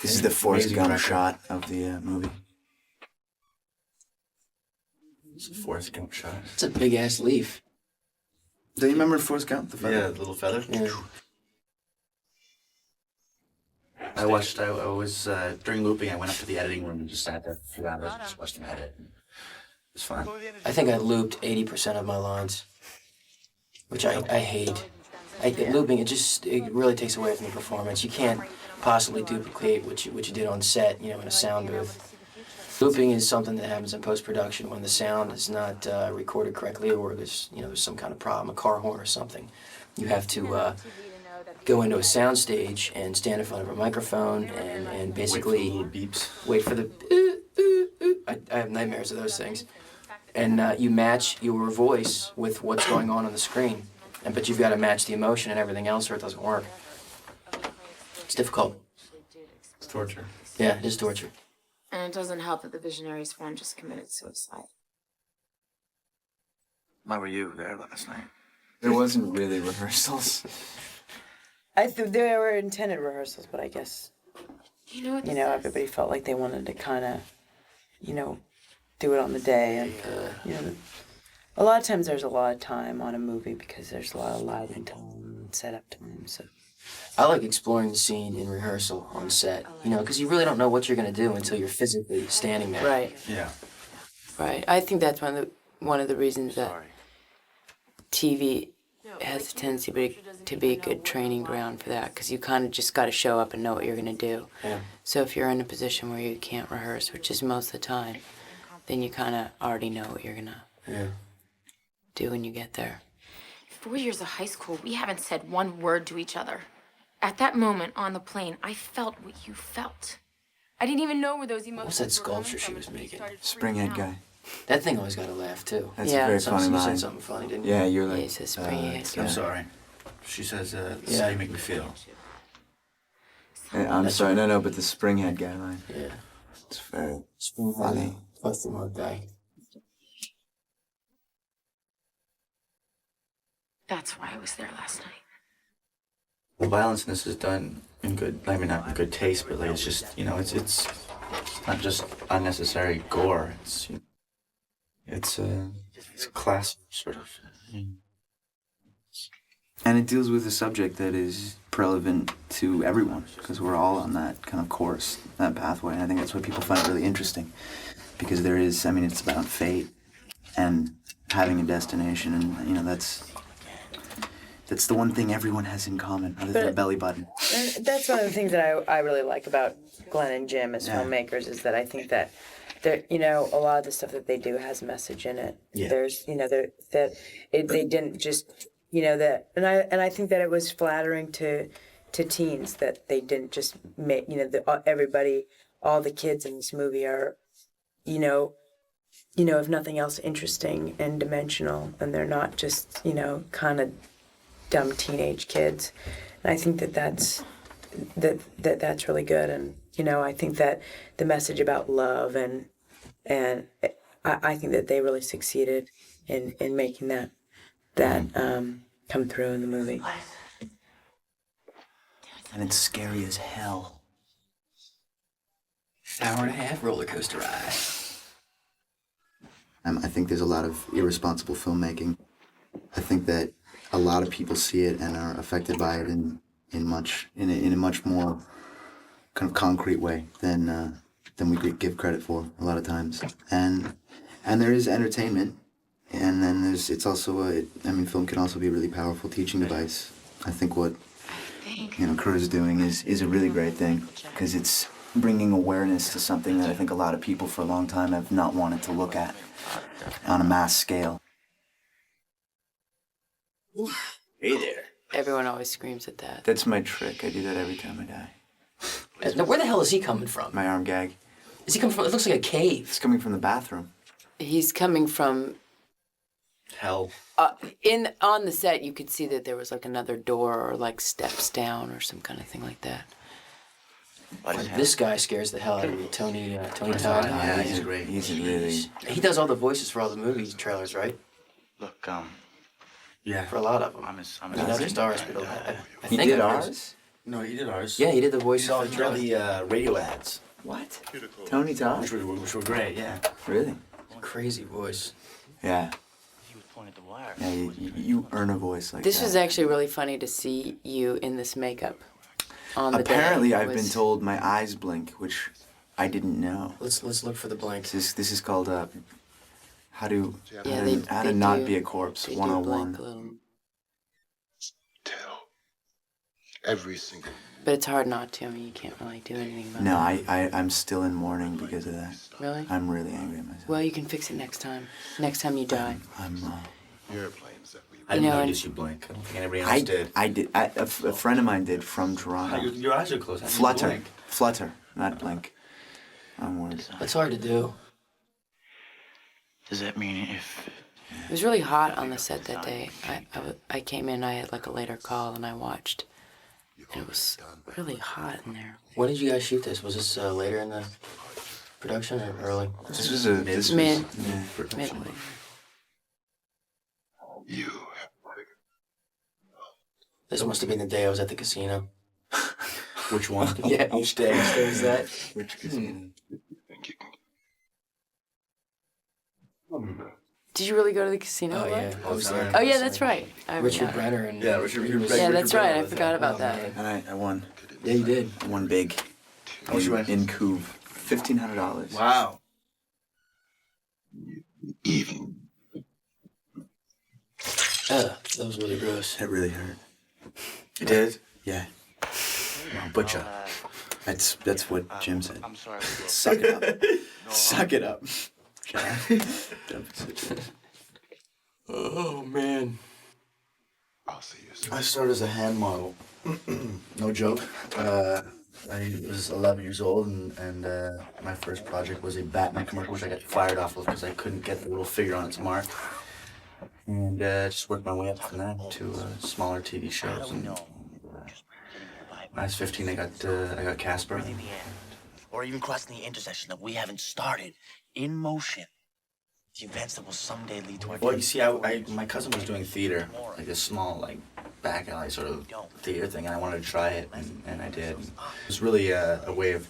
This is the Forrest Gump shot of the movie. It's a Forrest Gump shot. It's a big ass leaf. Do you remember Forrest Gump? The feather? Yeah, the little feather. Yeah. I was during looping. I went up to the editing room and just sat there for a few hours and just watched him edit. It was fun. I think I looped 80% of my lines, which I hate. Looping, it really takes away from the performance. You can't possibly duplicate what you did on set, you know, in a sound booth. Looping is something that happens in post-production when the sound is not recorded correctly, or there's some kind of problem, a car horn or something. You have to go into a sound stage and stand in front of a microphone and basically wait for the I have nightmares of those things. And you match your voice with what's going on the screen. But you've got to match the emotion and everything else or it doesn't work. It's difficult. It's torture. Yeah, it is torture. And it doesn't help that the Visionary's friend just committed suicide. Why were you there last night? There wasn't really rehearsals. There were intended rehearsals, but I guess, everybody felt like they wanted to kind of, do it on the day. And, A lot of times there's a lot of time on a movie because there's a lot of lighting time and setup time. So I like exploring the scene in rehearsal on set, you know, because you really don't know what you're going to do until you're physically standing there. right, Yeah. right. I think that's one of the reasons that TV has a tendency to be a good training ground for that, because you kind of just got to show up and know what you're going to do. Yeah. So if you're in a position where you can't rehearse, which is most of the time, then you kind of already know what you're going to do when you get there. 4 years of high school, we haven't said one word to each other. At that moment on the plane, I felt what you felt. I didn't even know where those emotions What's that were sculpture coming she from was until you making? started Springhead freaking guy. out. That thing always got a laugh, too. That's Yeah. a very Something, funny you said line. something funny, didn't you? Yeah, you're Yeah, like. he says springhead it's, guy. I'm Yeah. sorry. She says, this is how you make me feel. I'm sorry, no, but the springhead guy line. Yeah. It's very Springhead. funny. Fuck the mug guy. That's why I was there last night. The violence in this is done in good, I mean, not in good taste, but like, it's just, you know, it's not just unnecessary gore. It's a class sort of. And it deals with a subject that is relevant to everyone, because we're all on that kind of course, that pathway. And I think that's why people find it really interesting, because there is, I mean, it's about fate and having a destination, and you know, that's the one thing everyone has in common, other than a belly button. And that's one of the things that I really like about Glenn and Jim as filmmakers, is that I think that you know, a lot of the stuff that they do has a message in it. Yeah. There's, you know, they didn't just, you know, and I think that it was flattering to teens that they didn't just make, you know, everybody, all the kids in this movie are, you know, if nothing else, interesting and dimensional, and they're not just, you know, kind of dumb teenage kids. And I think that's really good. And you know, I think that the message about love and I think that they really succeeded in making that come through in the movie. And it's scary as hell. Hour and a half roller coaster ride. I think there's a lot of irresponsible filmmaking. I think that a lot of people see it and are affected by it in a much more kind of concrete way than we give credit for a lot of times. And there is entertainment, and then it's also film can also be a really powerful teaching device. I think what Kerr is doing is a really great thing, because it's bringing awareness to something that I think a lot of people for a long time have not wanted to look at on a mass scale. Hey there. Everyone always screams at that. That's my trick. I do that every time I die. Now, where the hell is he coming from? My arm gag. Is he coming from? It looks like a cave. It's coming from the bathroom. He's coming from Hell. on the set. You could see that there was like another door or like steps down or some kind of thing like that. This guy scares the hell out of me, Tony Todd. Yeah, he's great. He's really. He does all the voices for all the movie trailers, right? Look, Yeah. For a lot of them. I'm Not just ours, but I He think did it was. ours? No, he did ours. Yeah, he did the voices No, for he the did trailer. the radio ads, What? Tony Todd? which were great, yeah. Really? Crazy voice. Yeah. He was pointing at the wire. Yeah, you earn a voice like This that. was actually really funny to see you in this makeup on the Apparently, day. It I've been was- told my eyes blink, which I didn't know. Let's look for the blank. This is called how to Yeah, how they to not do- be a corpse they do 101. blink a little. Every single. But it's hard not to. I mean, you can't really do anything about No, that. I'm still in mourning because of that. Really? I'm really angry at myself. Well, you can fix it next time. Next time you die. I'm. Airplanes that we. I didn't You know, notice you blink. I don't think anybody else did. I did. A friend of mine did from Toronto. Your eyes are closed. How do you Flutter, blink? flutter, not blink. I'm worried. It's hard to do. Does that mean if It was really hot on the set that day. I came in, I had like a later call, and I watched. And it was really hot in there. When did you guys shoot this? Was this later in the production or early? This was a Mid. yeah. Midway. You. This must have been the day I was at the casino. Which one? Yeah, each day. Which day was that? Which casino? Did you really go to the casino? Oh, yeah. I was there. Oh, yeah, that's right. I Richard forgot. Brenner and Yeah, Richard Yeah, that's right. I forgot about Oh, that. man. And I won. Yeah, you did. I won big. How much you win? In Couve. $1,500. Wow. Evil. That was really gross. That really hurt. You did? Yeah. Butcher. That's what Jim said. I'm sorry. Suck it up. Suck it up. Oh, man. I'll see you soon. I started as a hand model. No joke. I was 11 years old, and my first project was a Batman commercial, which I got fired off of because I couldn't get the little figure on its mark. And just worked my way up from that to smaller TV shows. And, when I was 15, I got Casper. Or even crossing the intersection that we haven't started in motion. The events that will someday lead to our Well, you see, my cousin was doing theater, like a small, like, back alley sort of theater thing, and I wanted to try it, and I did. It was really a way of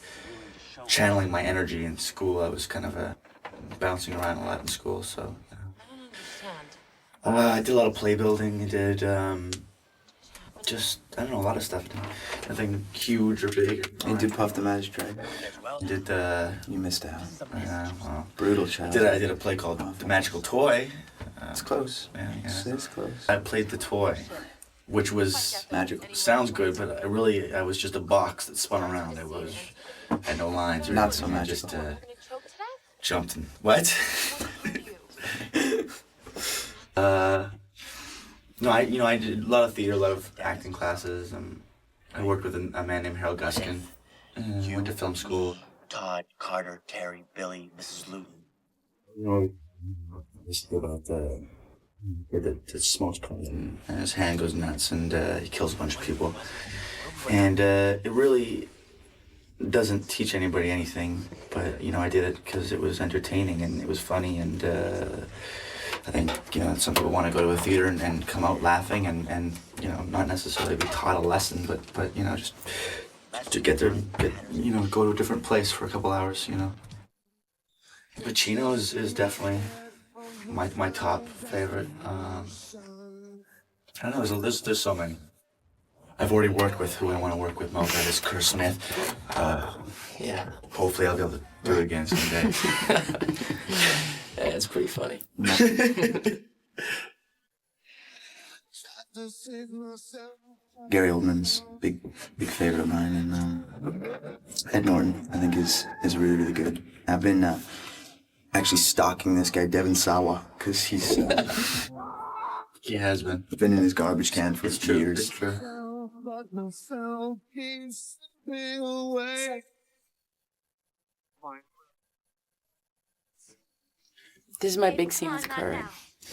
channeling my energy in school. I was kind of bouncing around a lot in school, so. I did a lot of play building. I did just, I don't know, a lot of stuff. Nothing huge or big. You did Puff the Magic Dragon. Did You missed out. well, Brutal child. I did a play called The Magical Toy. It's close. Yeah. It's close. I played the toy, which was magical. Sounds good, but I was just a box that spun around. Had no lines or Not so anything. I magical. just jumped and what? No, I did a lot of theater, a lot of acting classes. I worked with a man named Harold Guskin. Went to film school. Todd, Carter, Terry, Billy, Mrs. Luton. You know, just about the smokes poison and his hand goes nuts and he kills a bunch of people. And it really doesn't teach anybody anything, but I did it because it was entertaining and it was funny, and I think some people want to go to a theater and come out laughing and not necessarily be taught a lesson, but just to get there, go to a different place for a couple hours. Pacino is definitely my top favorite. I don't know. There's so many. I've already worked with who I want to work with. Most is Kerr Smith. Yeah. Hopefully, I'll be able to do it again someday. Yeah, it's pretty funny. Gary Oldman's big favorite of mine, and Ed Norton I think is really, really good. I've been actually stalking this guy Devon Sawa because he's he has been in his garbage can for years. It's true. This is my big scene with Curry.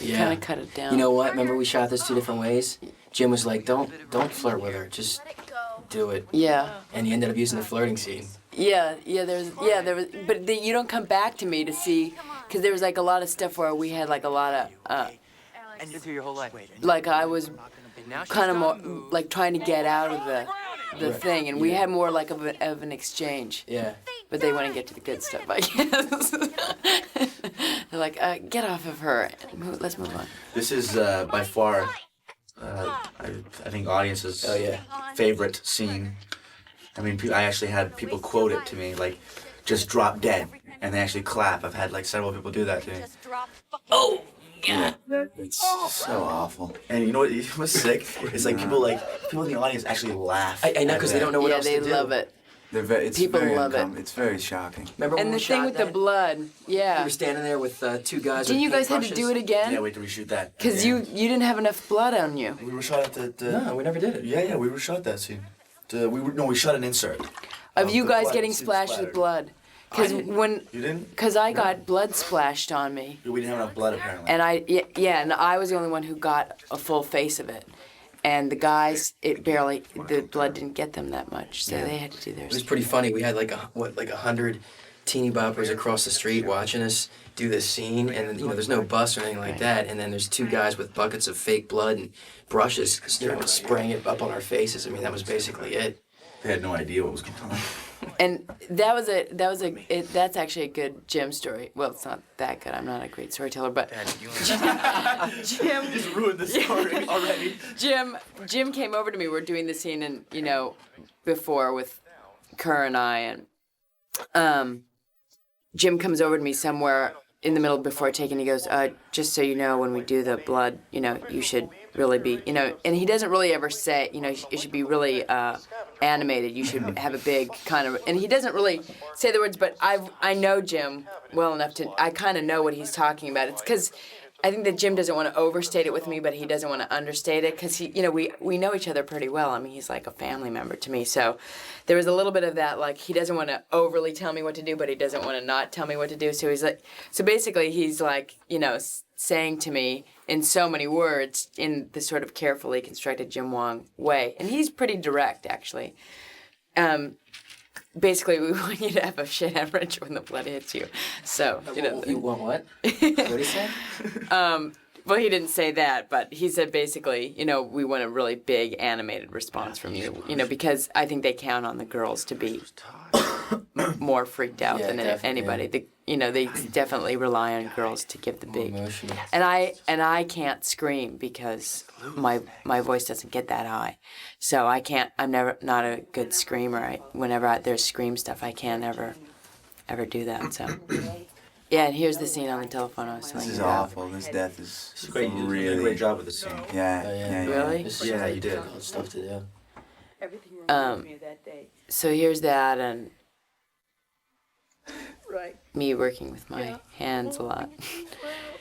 Yeah. Kind of cut it down. You know what? Remember we shot this 2 different ways? Jim was like, don't flirt with her. Just do it. Yeah. And he ended up using the flirting scene. There was, but you don't come back to me to see, because there was like a lot of stuff where we had like a lot of, And through your whole life. like I was kind of more like trying to get out of the thing, and we had more like of an exchange. Yeah. But they want to get to the good stuff, I guess. They're like, get off of her. Let's move on. This is by far, I think, audience's favorite scene. I mean, I actually had people quote it to me, like, just drop dead, and they actually clap. I've had, like, several people do that to me. Oh, yeah. It's so awful. And you know what was sick? It's like people in the audience actually laugh. I know, because they don't know what else to do. Yeah, they love it. It's People very love it. It's very shocking. Remember when And we the thing shot with that? the blood, yeah. We were standing there with 2 guys Didn't with you guys have to paintbrushes. do it again? Yeah, we had to reshoot that. Because you didn't have enough blood on you. We were shot at the... No, we never did it. Yeah, we were shot that scene. We shot an insert. Of you the guys blood getting scene splashed with splattered. blood. Because You didn't? Because I got blood splashed on me. We didn't have enough blood, apparently. And and I was the only one who got a full face of it. And the guys, the blood didn't get them that much, so they had to do It theirs. was pretty funny. We had like 100 teeny boppers across the street watching us do this scene, and there's no bus or anything like that, and then there's 2 guys with buckets of fake blood and brushes, spraying it up on our faces. I mean, that was basically it. They had no idea what was going on. And that's actually a good Jim story. Well, it's not that good. I'm not a great storyteller, but Jim just ruined the story already. Jim came over to me. We're doing the scene, and before with Kerr and I, and Jim comes over to me somewhere in the middle before taking. He goes, just so you know, when we do the blood, you should really be, and he doesn't really ever say, it should be really animated. You should have a big kind of, and he doesn't really say the words, but I know Jim well enough I kind of know what he's talking about. It's because I think that Jim doesn't want to overstate it with me, but he doesn't want to understate it because we know each other pretty well. I mean, he's like a family member to me. So there was a little bit of that, like he doesn't want to overly tell me what to do, but he doesn't want to not tell me what to do. So basically he's like, saying to me in so many words in the sort of carefully constructed Jim Wong way. And he's pretty direct, actually. Basically, we want you to have a shit hemorrhage when the blood hits you. So, You want what? What did he say? Well, he didn't say that, but he said basically, we want a really big animated response from you, because I think they count on the girls to be more freaked out than anybody. Yeah. They definitely rely on girls to give the big. Emotional. And I can't scream because my voice doesn't get that high, so I can't. I'm not a good screamer. Whenever there's scream stuff, I can't ever do that. So. Yeah, and here's the scene on the telephone I was telling you This is about. awful. This death is Great. You did a great job with the scene. Yeah. Really? This is Yeah, you did. difficult stuff to do. Everything reminds me of that day. So here's that, and Right. me working with my hands a lot.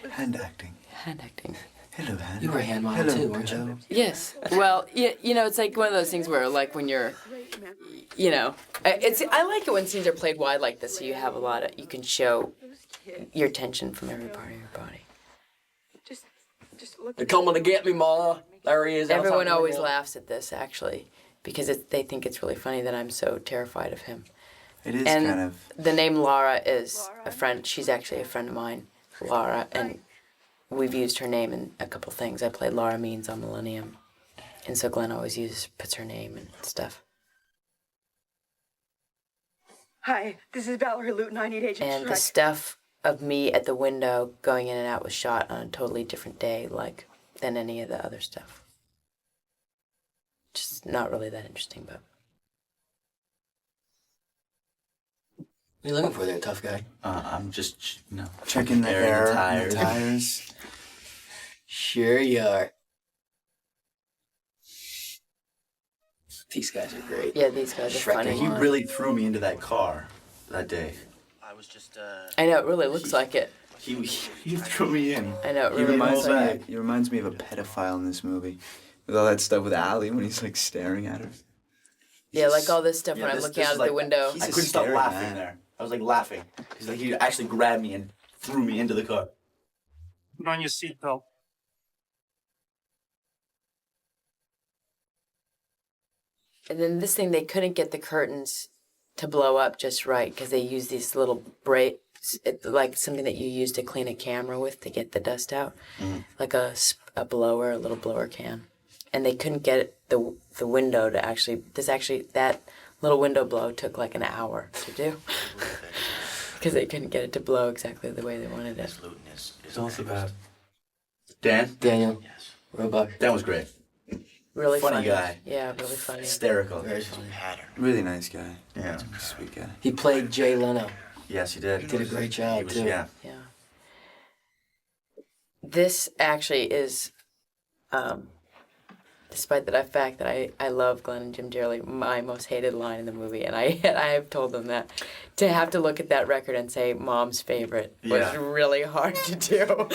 Hand acting. Hand acting. Hello, hand. You were a hand model too, weren't you? Yes. Well, it's like one of those things where, like, when you're, I like it when scenes are played wide like this, so you have you can show your tension from every part of your body. Just look. They're coming to get me, Ma. There he is. Everyone outside the always window. laughs at this, actually, because they think it's really funny that I'm so terrified of him. It is And kind of. the name Laura is a friend. She's actually a friend of mine, Laura, and we've used her name in a couple things. I played Laura Means on Millennium, and so Glenn always puts her name and stuff. Hi, this is Valerie Luton. I need Agent And the Shrek. stuff of me at the window going in and out was shot on a totally different day, than any of the other stuff. Just not really that interesting, but. What are you looking for there, tough guy? I'm just, Checking the airing air, the and the tires. tires. Sure you are. These guys are great. Yeah, these guys are funny. He really threw me into that car that day. I was just, I know, it really looks like it. He threw me in. I know, it He really looks like it. he reminds me of a pedophile in this movie. With all that stuff with Allie when he's like staring at her. Yeah, like all this stuff Yeah, when I'm this- looking this out is of the like- window. He's I a couldn't stop scary laughing man. there. I was like laughing. He's like, he actually grabbed me and threw me into the car. Put on your seatbelt. And then this thing, they couldn't get the curtains to blow up just right because they used these little like something that you use to clean a camera with to get the dust out, like a blower, a little blower can. And they couldn't get the window to actually. That little window blow took like an hour to do because they couldn't get it to blow exactly the way they wanted it. It's also bad. Dan? Daniel. Roebuck. That was great. Really Funny guy. Yeah, really funny. Hysterical. Very funny. Really nice guy. Yeah. Sweet guy. He played Jay Leno. Yes, he did. He did a great job, too. Yeah. Yeah. This actually is, despite the fact that I love Glenn and Jim dearly, my most hated line in the movie, and I have told them that to have to look at that record and say Mom's favorite was Yeah. really hard to do.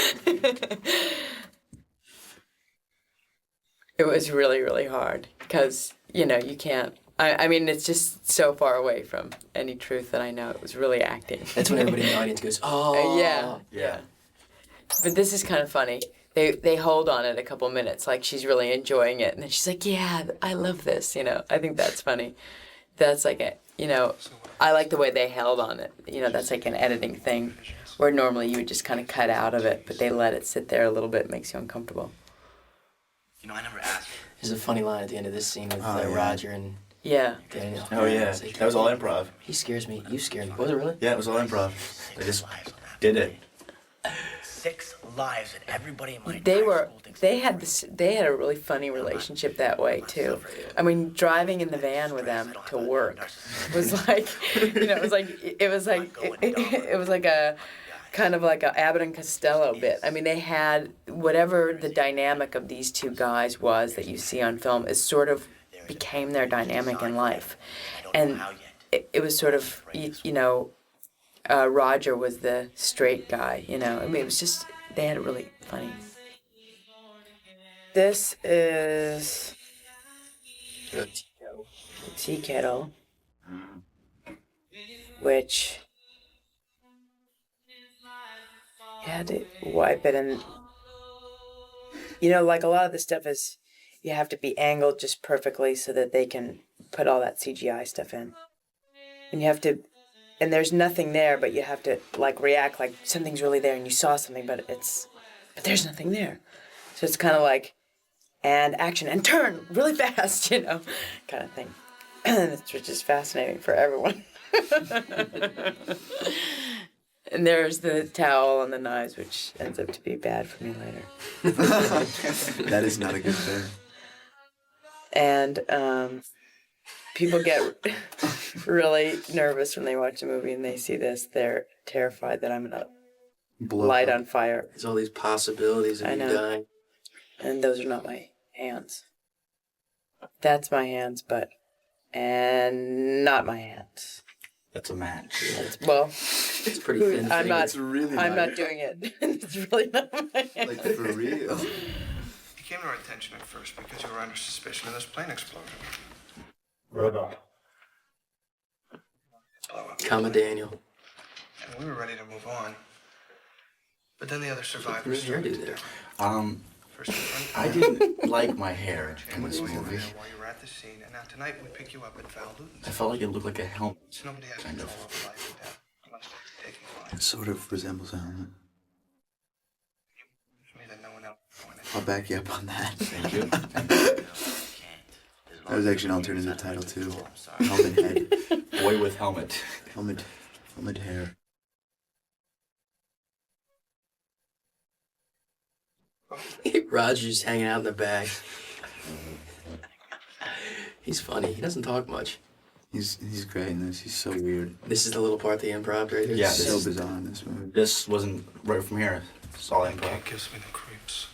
It was really, really hard because, you can't. I mean, it's just so far away from any truth that I know. It was really acting. That's when everybody in the audience goes, oh. Yeah. But this is kind of funny. They hold on it a couple minutes, like she's really enjoying it. And then she's like, yeah, I love this, I think that's funny. That's like, I like the way they held on it. That's like an editing thing where normally you would just kind of cut out of it, but they let it sit there a little bit. It makes you uncomfortable. I never asked. There's a funny line at the end of this scene with Oh, yeah. Roger and Yeah. Daniel. Oh yeah, that was all improv. He scares me. You scare me. Was it really? Yeah, it was all improv. They just did it. 6 lives and everybody in my They had a really funny relationship that way too. I mean, driving in the van with them to work was like, it was like a kind of like a Abbott and Costello bit. I mean, they had whatever the dynamic of these two guys was that you see on film is sort of became their dynamic in life, and it was sort of Roger was the straight guy. I mean, it was just they had it really funny. This is a tea kettle, which you had to wipe it, and like a lot of the stuff is you have to be angled just perfectly so that they can put all that CGI stuff in, and you have to. And there's nothing there, but you have to react like something's really there, and you saw something, but there's nothing there. So it's kind of like, and action and turn really fast, kind of thing. Which is fascinating for everyone. And there's the towel and the knives, which ends up to be bad for me later. That is not a good thing. And people get really nervous when they watch a movie and they see this. They're terrified that I'm going to light on fire. There's all these possibilities of you dying. And those are not my hands. That's my hands, and not my hands. That's a match. It's pretty thin. I'm not. It's really I'm not doing it. It's really not my hands. Like for real. You came to our attention at first because you were under suspicion of this plane explosion. Robot. Comma Daniel. And we were ready to move on. But then the other survivors. What's your hairdo there? I didn't like my hair in this movie. While you were at the scene, and now tonight we pick you up at Val Luton's. I felt like it looked like a helmet. Nobody has control of life and death unless they're taking flight. It sort of resembles a helmet. Me that no one else wanted. I'll back you up on that. Thank you. That was actually an alternative title too. Helmet head. Boy with helmet. Helmet hair. Roger's hanging out in the back. He's funny. He doesn't talk much. He's great in this. He's so weird. This is the little part, the improv right here. Yeah, It's so bizarre in this movie. This wasn't right from here. It's all improv. It gives me the creeps.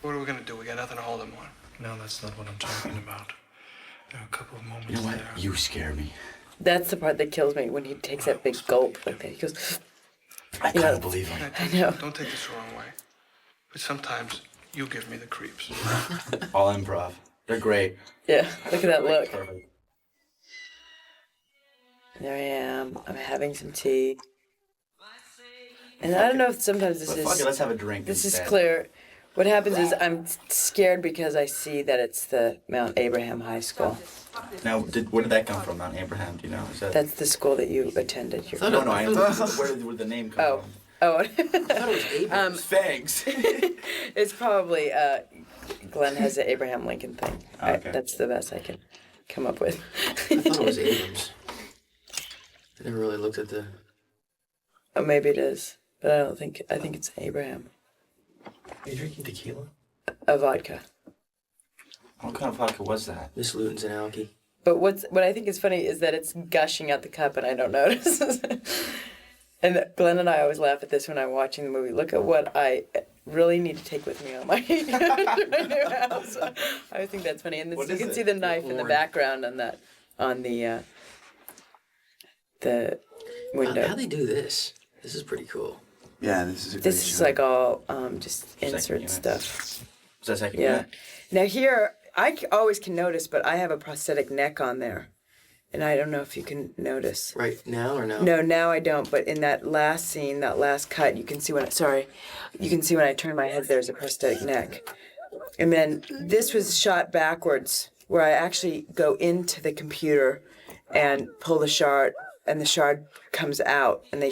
What are we gonna do? We got nothing to hold him on. No, that's not what I'm talking about. There are a couple of moments You know what? there. You scare me. That's the part that kills me when he takes that big gulp like that. He goes. I can't believe him. I know. Don't take this the wrong way. But sometimes you give me the creeps. All improv. They're great. Yeah, look at that look. Perfect. There I am. I'm having some tea. And I don't know if sometimes this But is. fuck it, let's have a drink This is instead. clear. What happens is I'm scared because I see that it's the Mount Abraham High School. Now, where did that come from, Mount Abraham? Do you know? Is that... That's the school that you attended. No, I where did the name come from? Oh. I thought it was Abrams. Thanks. It's probably Glenn has the Abraham Lincoln thing. Okay. That's the best I can come up with. I thought it was Abrams. I never really looked at the. Oh, maybe it is, but I think it's Abraham. Are you drinking tequila? A vodka. What kind of vodka was that? Miss Luton's and Alky. But what I think is funny is that it's gushing out the cup and I don't notice. And Glenn and I always laugh at this when I'm watching the movie. Look at what I really need to take with me on my new house. I think that's funny. And this, you can see the knife in the background on the window. How'd they do this? This is pretty cool. Yeah, this is a great This is shot. like all just insert unit. stuff. Was that second Yeah. unit? Now here, always can notice, but I have a prosthetic neck on there. And I don't know if you can notice. Right now or no? No, now I don't. But in that last scene, that last cut, you can see when I turn my head, there's a prosthetic neck. And then this was shot backwards, where I actually go into the computer and pull the shard, and the shard comes out, and they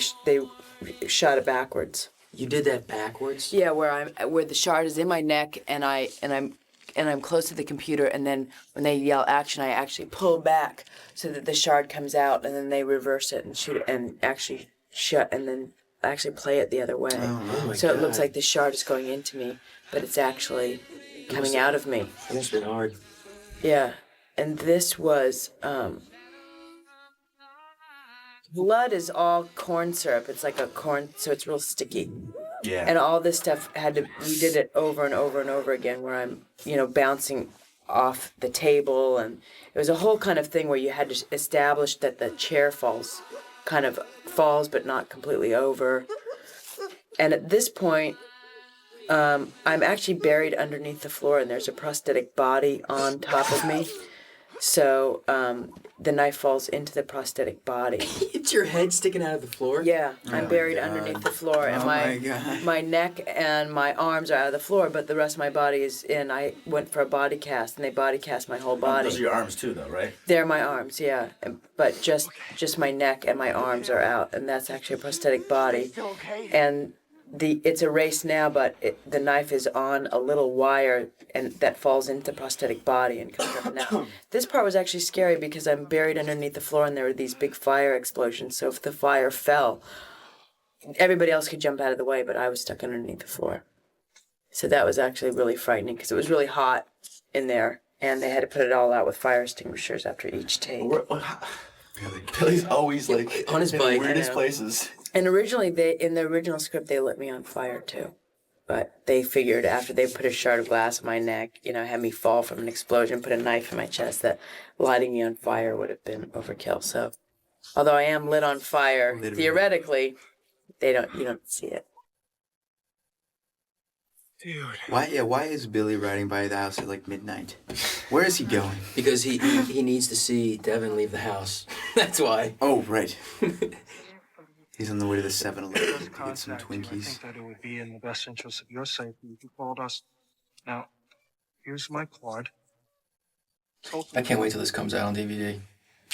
shot it backwards. You did that backwards? Yeah, where the shard is in my neck, and I'm and I'm close to the computer, and then when they yell action, I actually pull back so that the shard comes out, and then they reverse it and shoot it, and actually shut, and then actually play it the other way. Oh my so it looks God. like the shard is going into me, but it's actually coming out of me. It must have been hard. Yeah, and this was blood is all corn syrup. It's like a corn, so it's real sticky. Yeah. And all this stuff we did it over and over and over again, where I'm, bouncing off the table, and it was a whole kind of thing where you had to establish that the chair falls but not completely over. And at this point, I'm actually buried underneath the floor, and there's a prosthetic body on top of me. So the knife falls into the prosthetic body. It's your head sticking out of the floor? Yeah, I'm buried underneath the floor, and my neck and my arms are out of the floor, but the rest of my body is in. I went for a body cast, and they body cast my whole body. Those are your arms too, though, right? They're my arms, yeah, but just my neck and my arms are out, and that's actually a prosthetic body. And it's erased now, but the knife is on a little wire, and that falls into the prosthetic body and comes up now. This part was actually scary because I'm buried underneath the floor, and there were these big fire explosions. So if the fire fell, everybody else could jump out of the way, but I was stuck underneath the floor. So that was actually really frightening because it was really hot in there, and they had to put it all out with fire extinguishers after each take. Billy's always on his bike. Weirdest places. And originally, in the original script, they lit me on fire too. But they figured after they put a shard of glass in my neck, had me fall from an explosion, put a knife in my chest, that lighting me on fire would have been overkill. So, although I am lit on fire, theoretically, you don't see it. Dude. Why is Billy riding by the house at like midnight? Where is he going? Because he needs to see Devin leave the house. That's why. Oh, right. He's on the way to the 7-Eleven to get some I Twinkies. think that it would be in the best interest of your safety if you called us. Now, here's my card. I can't wait till this comes out on DVD.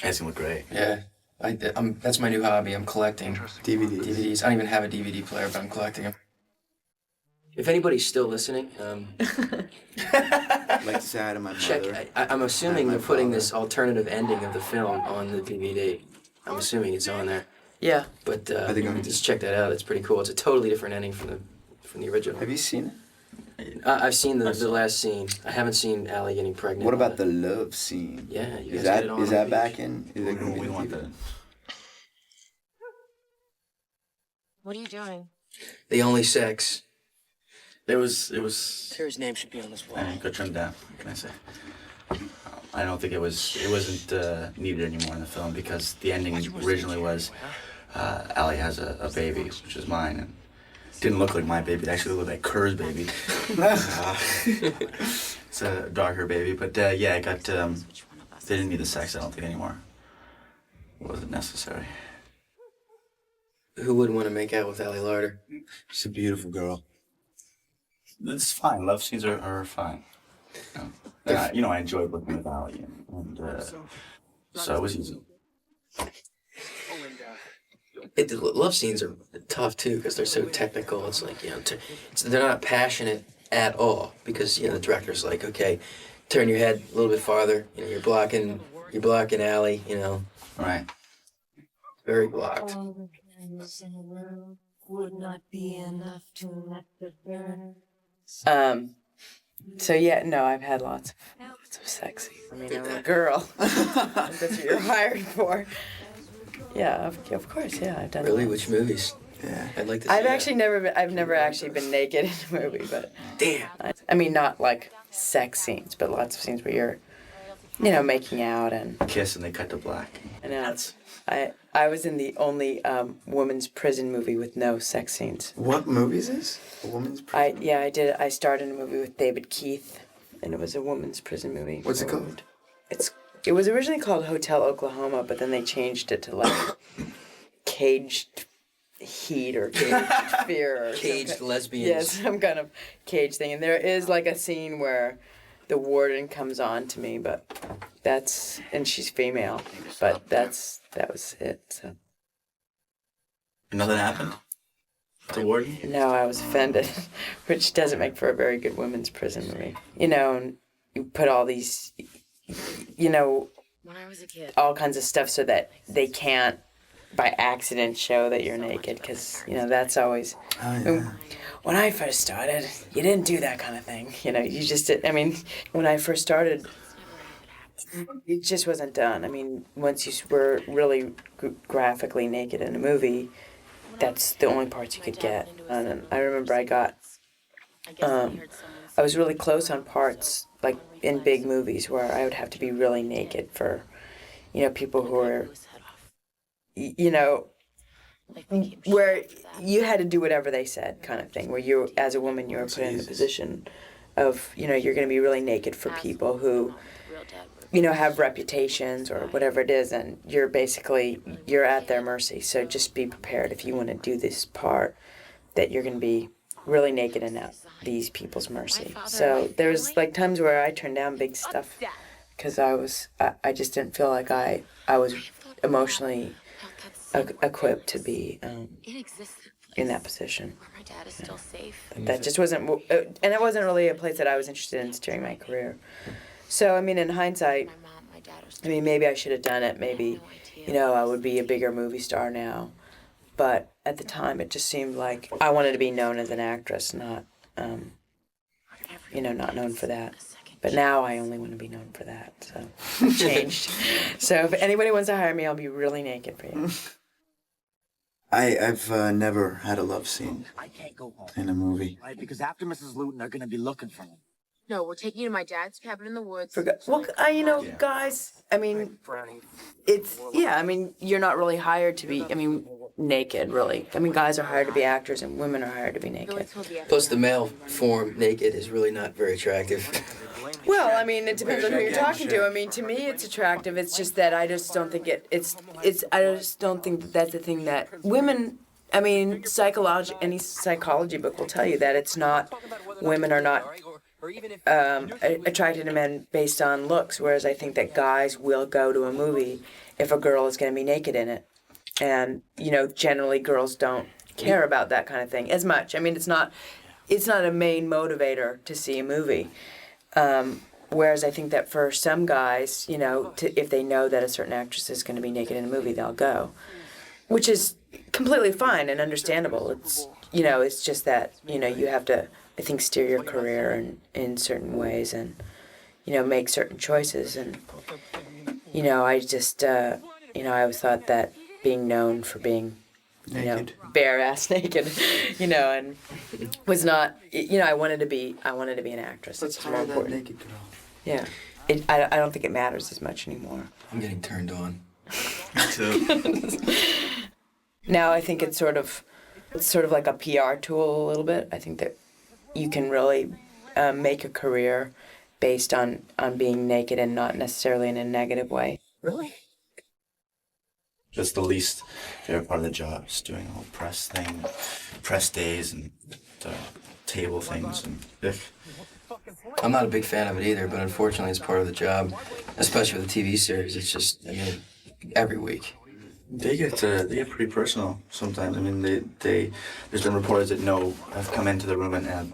That's gonna look great. Yeah. That's my new hobby. I'm collecting DVDs. I don't even have a DVD player, but I'm collecting them. If anybody's still listening, I'd like to say hi to my mother. I'm assuming they're putting this alternative ending of the film on the DVD. I'm assuming it's on there. Yeah. But just check that out. It's pretty cool. It's a totally different ending from the original. Have you seen it? I've seen the last scene. I haven't seen Allie getting pregnant. What about the love scene? Yeah, you guys Is get it on that the back in? Is it We don't want that. What are you doing? The only sex. It was. Sarah's name should be on this wall. Go trim down. What can I say? I don't think it wasn't needed anymore in the film because the ending originally was Allie has a baby, which is mine, and it didn't look like my baby. It actually looked like Kerr's baby. It's a darker baby, but yeah, it got. They didn't need the sex. I don't think anymore. It wasn't necessary. Who wouldn't want to make out with Allie Larder? She's a beautiful girl. It's fine. Love scenes are fine. I enjoyed working with Allie, and so it was easy. The love scenes are tough too because they're so technical. It's like they're not passionate at all because the director's like, okay, turn your head a little bit farther. You're blocking Allie. Right. Very blocked. Would not be enough to let the burn. So yeah, no, I've had lots of sex scenes. I mean, I'm a girl. That's what you're hired for. Yeah, of course, yeah, I've done. Really, that. which movies? Yeah, I'd like to. I've never actually been naked in a movie, but. Damn. I mean, not like sex scenes, but lots of scenes where you're, making out and. Kiss and they cut to black. I know. I was in the only women's prison movie with no sex scenes. What movie is this? A woman's prison? I did. I starred in a movie with David Keith, and it was a women's prison movie. What's it called? It was originally called Hotel Oklahoma, but then they changed it to like Caged Heat or Caged Fear or Caged Lesbians. Yes, some kind of cage thing. And there is like a scene where the warden comes on to me, but and she's female, but that was it. So. Nothing happened? The warden? No, I was offended, which doesn't make for a very good women's prison movie. And put all these, you know, When I was a kid. all kinds of stuff so that they can't by accident show that you're naked, because you know that's always when I first started, you didn't do that kind of thing, you know, you just did. I mean, when I first started, it just wasn't done. I mean, once you were really graphically naked in a movie, that's the only parts you could get. And I remember I was really close on parts, like in big movies, where I would have to be really naked for, you know, people who were, you know, where you had to do whatever they said, kind of thing, where you, as a woman, you were put in the position of, you know, you're going to be really naked for people who, you know, have reputations or whatever it is, and you're at their mercy. So just be prepared if you want to do this part, that you're going to be really naked and at these people's mercy. So there's like times where I turned down big stuff because I just didn't feel like I was emotionally equipped to be in that position. My dad is still safe. That just wasn't, and it wasn't really a place that I was interested in during my career. So I mean, in hindsight, I mean, maybe I should have done it. Maybe, you know, I would be a bigger movie star now. But at the time, it just seemed like I wanted to be known as an actress, not, you know, not known for that. But now I only want to be known for that, so I've changed. So if anybody wants to hire me, I'll be really naked for you. I've never had a love scene I can't go home. in a movie. Right? Because after Mrs. Luton, they're going to be looking for him. No, we're taking you to my dad's cabin in the woods. Well, you know, guys, I mean, it's, yeah, I mean, you're not really hired to be, I mean, naked, really. I mean, guys are hired to be actors and women are hired to be naked. Plus, the male form naked is really not very attractive. Well, I mean, it depends on who you're talking to. I mean, to me, it's attractive. It's just that I just don't think I just don't think that that's the thing that women, I mean, any psychology book will tell you that it's not, women are not attracted to men based on looks, whereas I think that guys will go to a movie if a girl is going to be naked in it. And, you know, generally girls don't care about that kind of thing as much. I mean, it's not a main motivator to see a movie. Whereas I think that for some guys, you know, if they know that a certain actress is going to be naked in a movie, they'll go, which is completely fine and understandable. It's, you know, it's just that, you know, you have to, I think, steer your career in certain ways and, you know, make certain choices. And, you know, I just, you know, I always thought that being known for being, you know, bare-ass naked, you know, and was not, you know, I wanted to be an actress. Let's It's hire more that important. naked girl. Yeah. I don't think it matters as much anymore. I'm getting turned on. Me too. Now I think it's sort of like a PR tool a little bit. I think that you can really make a career based on being naked and not necessarily in a negative way. Really? Just the least favorite part of the job, just doing the whole press thing, press days and the table things. And I'm not a big fan of it either, but unfortunately it's part of the job, especially with the TV series. It's just, I mean, every week. They get pretty personal sometimes. I mean, there's been reporters that have come into the room and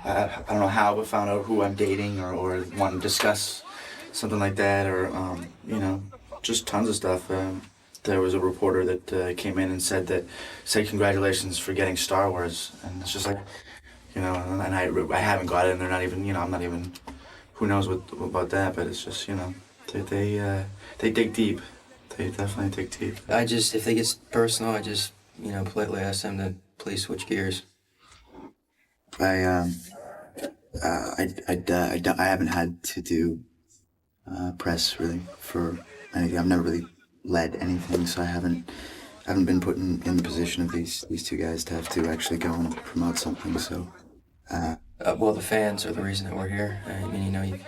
I don't know how, but found out who I'm dating or want to discuss something like that, or you know, just tons of stuff. There was a reporter that came in and said congratulations for getting Star Wars, and it's just like, you know, and I haven't got it, and they're not even, you know, I'm not even, who knows what about that, but it's just, you know, they dig deep. They definitely dig deep. If they get personal, I just, you know, politely ask them to please switch gears. I haven't had to do press really for anything. I've never really led anything, so I haven't been put in the position of these two guys to have to actually go and promote something. So, well, the fans are the reason that we're here. I mean, you know,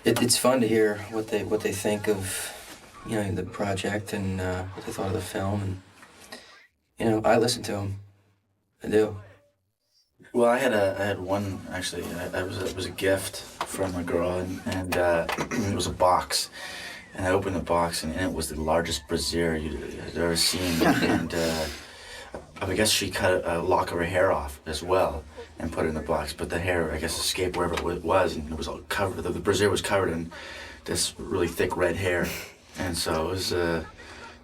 it's fun to hear what they think of, you know, the project and what they thought of the film, and you know, I listen to them. I do. Well, I had one actually. It was a gift from a girl, and it was a box. And I opened the box, and it was the largest brassiere you'd ever seen. And I guess she cut a lock of her hair off as well. and put it in the box. But the hair, I guess, escaped wherever it was, and it was all covered. The brassiere was covered in this really thick red hair, and so it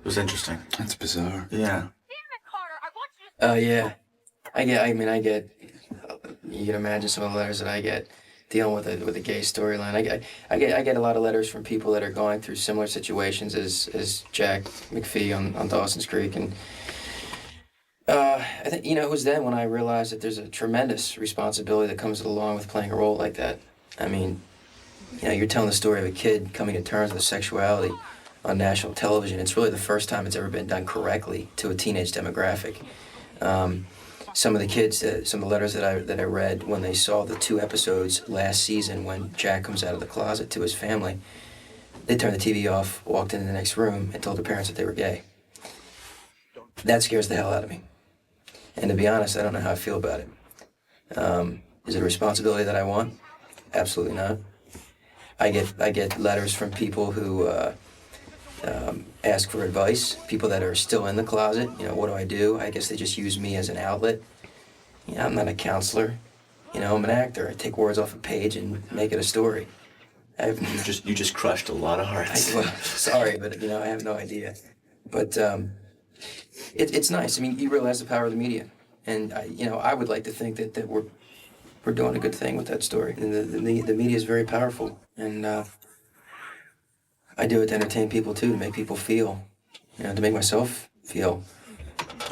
was interesting. That's bizarre. Yeah. Yeah. I get. You can imagine some of the letters that I get dealing with the gay storyline. I get a lot of letters from people that are going through similar situations as Jack McPhee on Dawson's Creek, and I think it was then when I realized that there's a tremendous responsibility that comes along with playing a role like that. I mean, you're telling the story of a kid coming to terms with sexuality on national television. It's really the first time it's ever been done correctly to a teenage demographic. Some of the kids, some of the letters that I read when they saw the 2 episodes last season when Jack comes out of the closet to his family, they turned the TV off, walked into the next room, and told their parents that they were gay. That scares the hell out of me. And to be honest, I don't know how I feel about it. Is it a responsibility that I want? Absolutely not. I get letters from people who ask for advice, people that are still in the closet. What do I do? I guess they just use me as an outlet. I'm not a counselor. I'm an actor. I take words off a page and make it a story. You just crushed a lot of hearts. Sorry, but I have no idea. But it's nice. I mean, you realize the power of the media, and I would like to think that we're doing a good thing with that story. And the media is very powerful, and I do it to entertain people too, to make people feel, to make myself feel.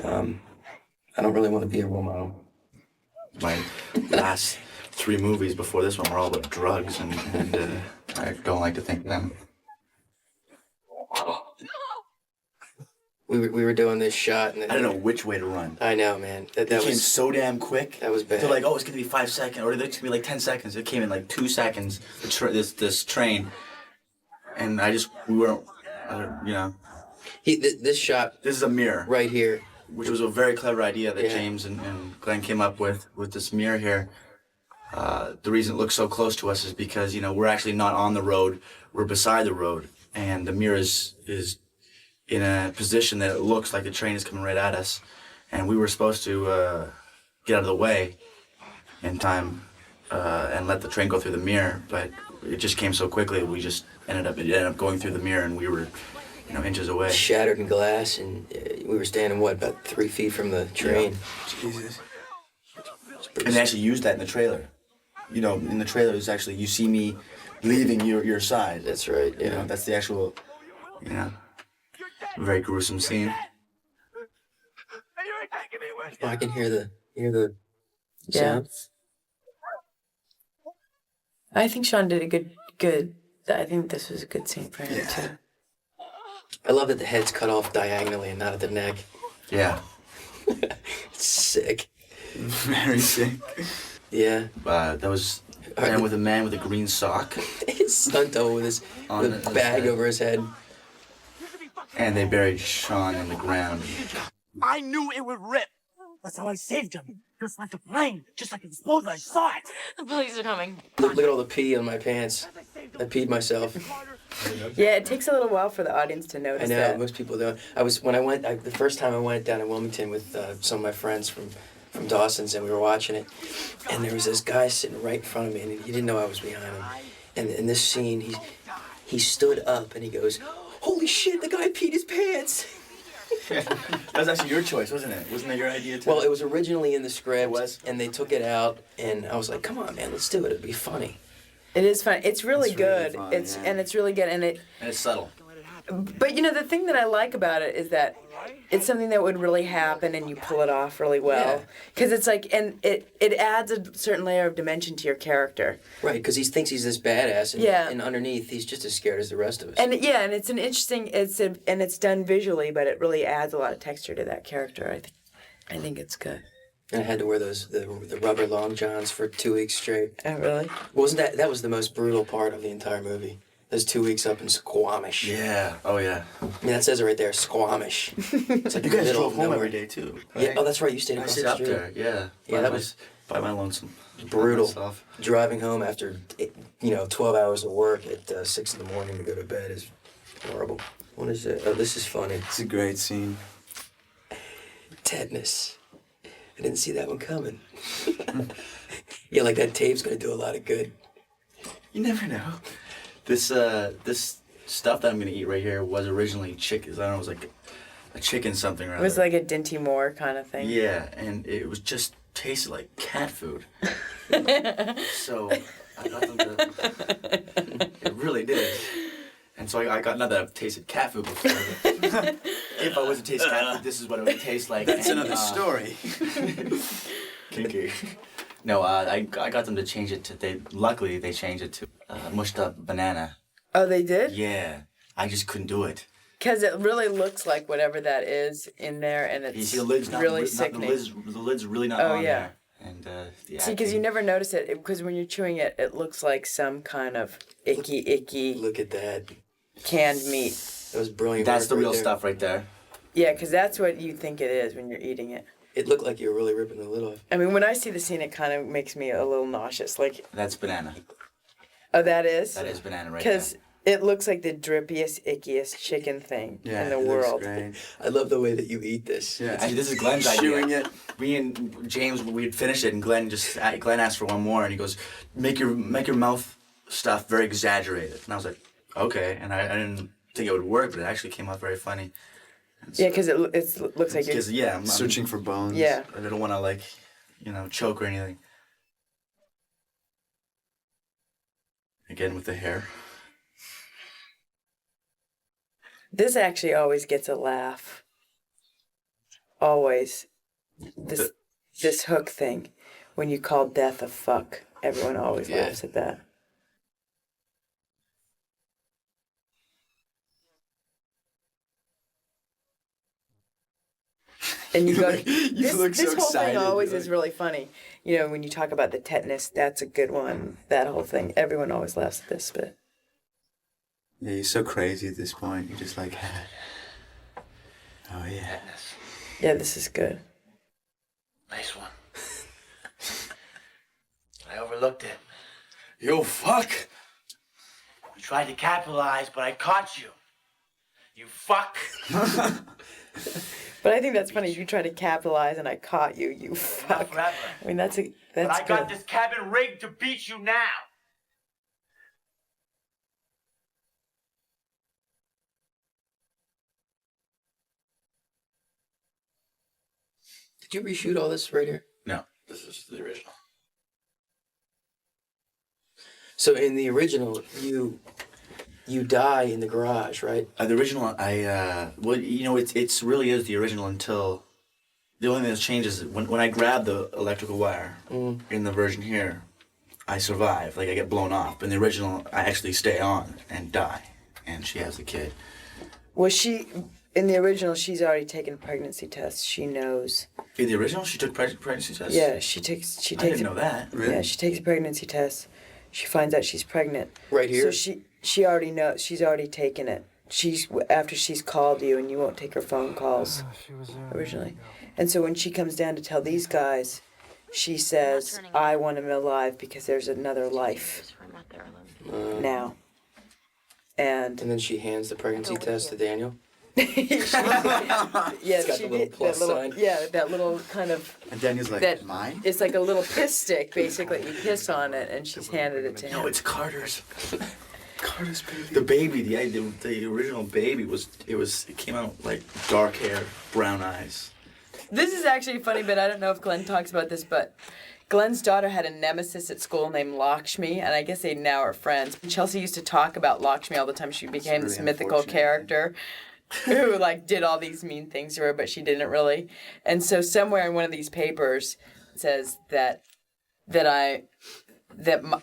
I don't really want to be a role model. My last 3 movies before this one were all about drugs, and I don't like to think them. We were doing this shot, and I don't know which way to run. I know, man. That It came was so damn quick. That was bad. They're like, oh, it's gonna be 5 seconds, or it's gonna be like 10 seconds. It came in like 2 seconds. This train, and we weren't, This shot. This is a mirror right here, which was a very clever idea that James and Glenn came up with this mirror here. The reason it looks so close to us is because we're actually not on the road; we're beside the road, and the mirror is in a position that it looks like the train is coming right at us, and we were supposed to get out of the way in time and let the train go through the mirror, but it just came so quickly. We just ended up going through the mirror, and we were inches away. Shattered in glass, and we were standing about 3 feet from the train. Yeah. Jesus. And they actually used that in the trailer. In the trailer, it's actually you see me leaving your side. That's right. Yeah. That's the actual, very gruesome scene. Oh, I can hear the Yeah. sound. I think Sean did a good. I think this was a good scene for him too. I love that the head's cut off diagonally and not at the neck. Yeah. It's sick. Very sick. Yeah. That was a man with a green sock. His stunt double with his bag over his head. And they buried Sean in the ground. I knew it would rip. That's how I saved him. Just like the plane. Just like it exploded. I saw it. The police are coming. Look at all the pee on my pants. I peed myself. Yeah, it takes a little while for the audience to notice I know, that. most people don't. The first time I went down in Wilmington with some of my friends from Dawson's, and we were watching it, and there was this guy sitting right in front of me, and he didn't know I was behind him. And in this scene, he stood up, and he goes, "Holy shit, the guy peed his pants!" That was actually your choice, wasn't it? Wasn't that your idea too? Well, it was originally in the script, and they took it out, and I was like, "Come on, man, let's do it. It'd be funny." It is fun. It's really good. fun, And it's really good, and it's subtle. But the thing that I like about it is that it's something that would really happen, and you pull it off really well. Because it's like, and it adds a certain layer of dimension to your character. Right, because he thinks he's this badass, and underneath he's just as scared as the rest of us. And and it's an interesting. And it's done visually, but it really adds a lot of texture to that character. I think it's good. And I had to wear the rubber long johns for 2 weeks straight. Oh, really? Wasn't that was the most brutal part of the entire movie? Those 2 weeks up in Squamish. Yeah. Oh yeah. I mean, that says it right there, Squamish. It's like You the guys middle drove of home nowhere. every day too. Right? Yeah. Oh, that's right. You stayed I across stayed the up street. there. Yeah. Yeah, that was by my lonesome. brutal. Myself. Driving home after 12 hours of work at 6 in the morning to go to bed is horrible. What is it? Oh, this is funny. It's a great scene. Tetanus. I didn't see that one coming. Yeah, like that tape's gonna do a lot of good. You never know. This stuff that I'm gonna eat right here was originally chicken. I don't know, it was like a chicken something. It was like a Dinty Moore kind of thing. Yeah, and it was just tasted like cat food. So I got them to. It really did. And so I got, not that I've tasted cat food before, but if I was to taste cat food, this is what it would taste like. That's another story. Kinky. No, I got them to change it to, luckily they changed it to mushed up banana. Oh, they did? Yeah, I just couldn't do it. Because it really looks like whatever that is in there, and it's You see, the lid's not, really not sickening. the lid's really not Oh, on yeah. there. And See, because you never notice it, because when you're chewing it, it looks like some kind of icky. Look at that. Canned meat. That was brilliant. That's the work real right there. stuff right there. Yeah, because that's what you think it is when you're eating it. It looked like you were really ripping the lid off. I mean, when I see the scene, it kind of makes me a little nauseous. Like, That's banana. oh, that is? That is banana right there. Because it looks like the drippiest, ickiest chicken thing in the it looks world. great. I love the way that you eat this. Yeah, Actually, this is Glenn's idea. chewing it. Me and James, we'd finished it, and Glenn asked for one more, and he goes, "Make your mouth stuff very exaggerated." And I was like, "Okay," and I didn't think it would work, but it actually came out very funny. Yeah, because it looks like you're... Because I'm Searching for bones. Yeah. I don't want to choke or anything. Again with the hair. This actually always gets a laugh. Always. This hook thing. When you call death a fuck, everyone always laughs at that. And you go, You look this so whole thing excited. always is really funny. You know, when you talk about the tetanus, that's a good one. That whole thing. Everyone always laughs at this bit. Yeah, you're so crazy at this point. You're just like, oh yeah. Yeah, this is good. Nice one. I overlooked it. Yo, fuck! You tried to capitalize, but I caught you. You fuck. But I think that's funny. You try to capitalize, and I caught you. You fuck. forever. I mean, that's But I good. got this cabin rigged to beat you now. Did you reshoot all this right here? No, this is the original. So in the original, you die in the garage, right? The original, it's really is the original until the only thing that's changed is when I grab the electrical wire in the version here, I survive. Like I get blown off. But in the original, I actually stay on and die, and she has the kid. Was she in the original? She's already taken a pregnancy test. She knows. In the original, she took pregnancy test. Yeah, she takes. I didn't know that. Yeah, she takes a pregnancy test. She finds out she's pregnant. Right here? So she already knows. She's already taken it. After she's called you, and you won't take her phone calls originally. And so when she comes down to tell these guys, she says, "I want him alive because there's another life now." And then she hands the pregnancy test to Daniel. yeah, It's got she the little did plus that little, sign. yeah, that little kind of. And Daniel's like, that mine? It's like a little piss stick, basically. You piss on it, and she's handed it to him. No, it's Carter's. Carter's baby. The baby, the original baby it came out like dark hair, brown eyes. This is actually funny, but I don't know if Glenn talks about this, but Glenn's daughter had a nemesis at school named Lakshmi, and I guess they now are friends. Chelsea used to talk about Lakshmi all the time. She became this mythical character who did all these mean things to her, but she didn't really. And so somewhere in one of these papers it says that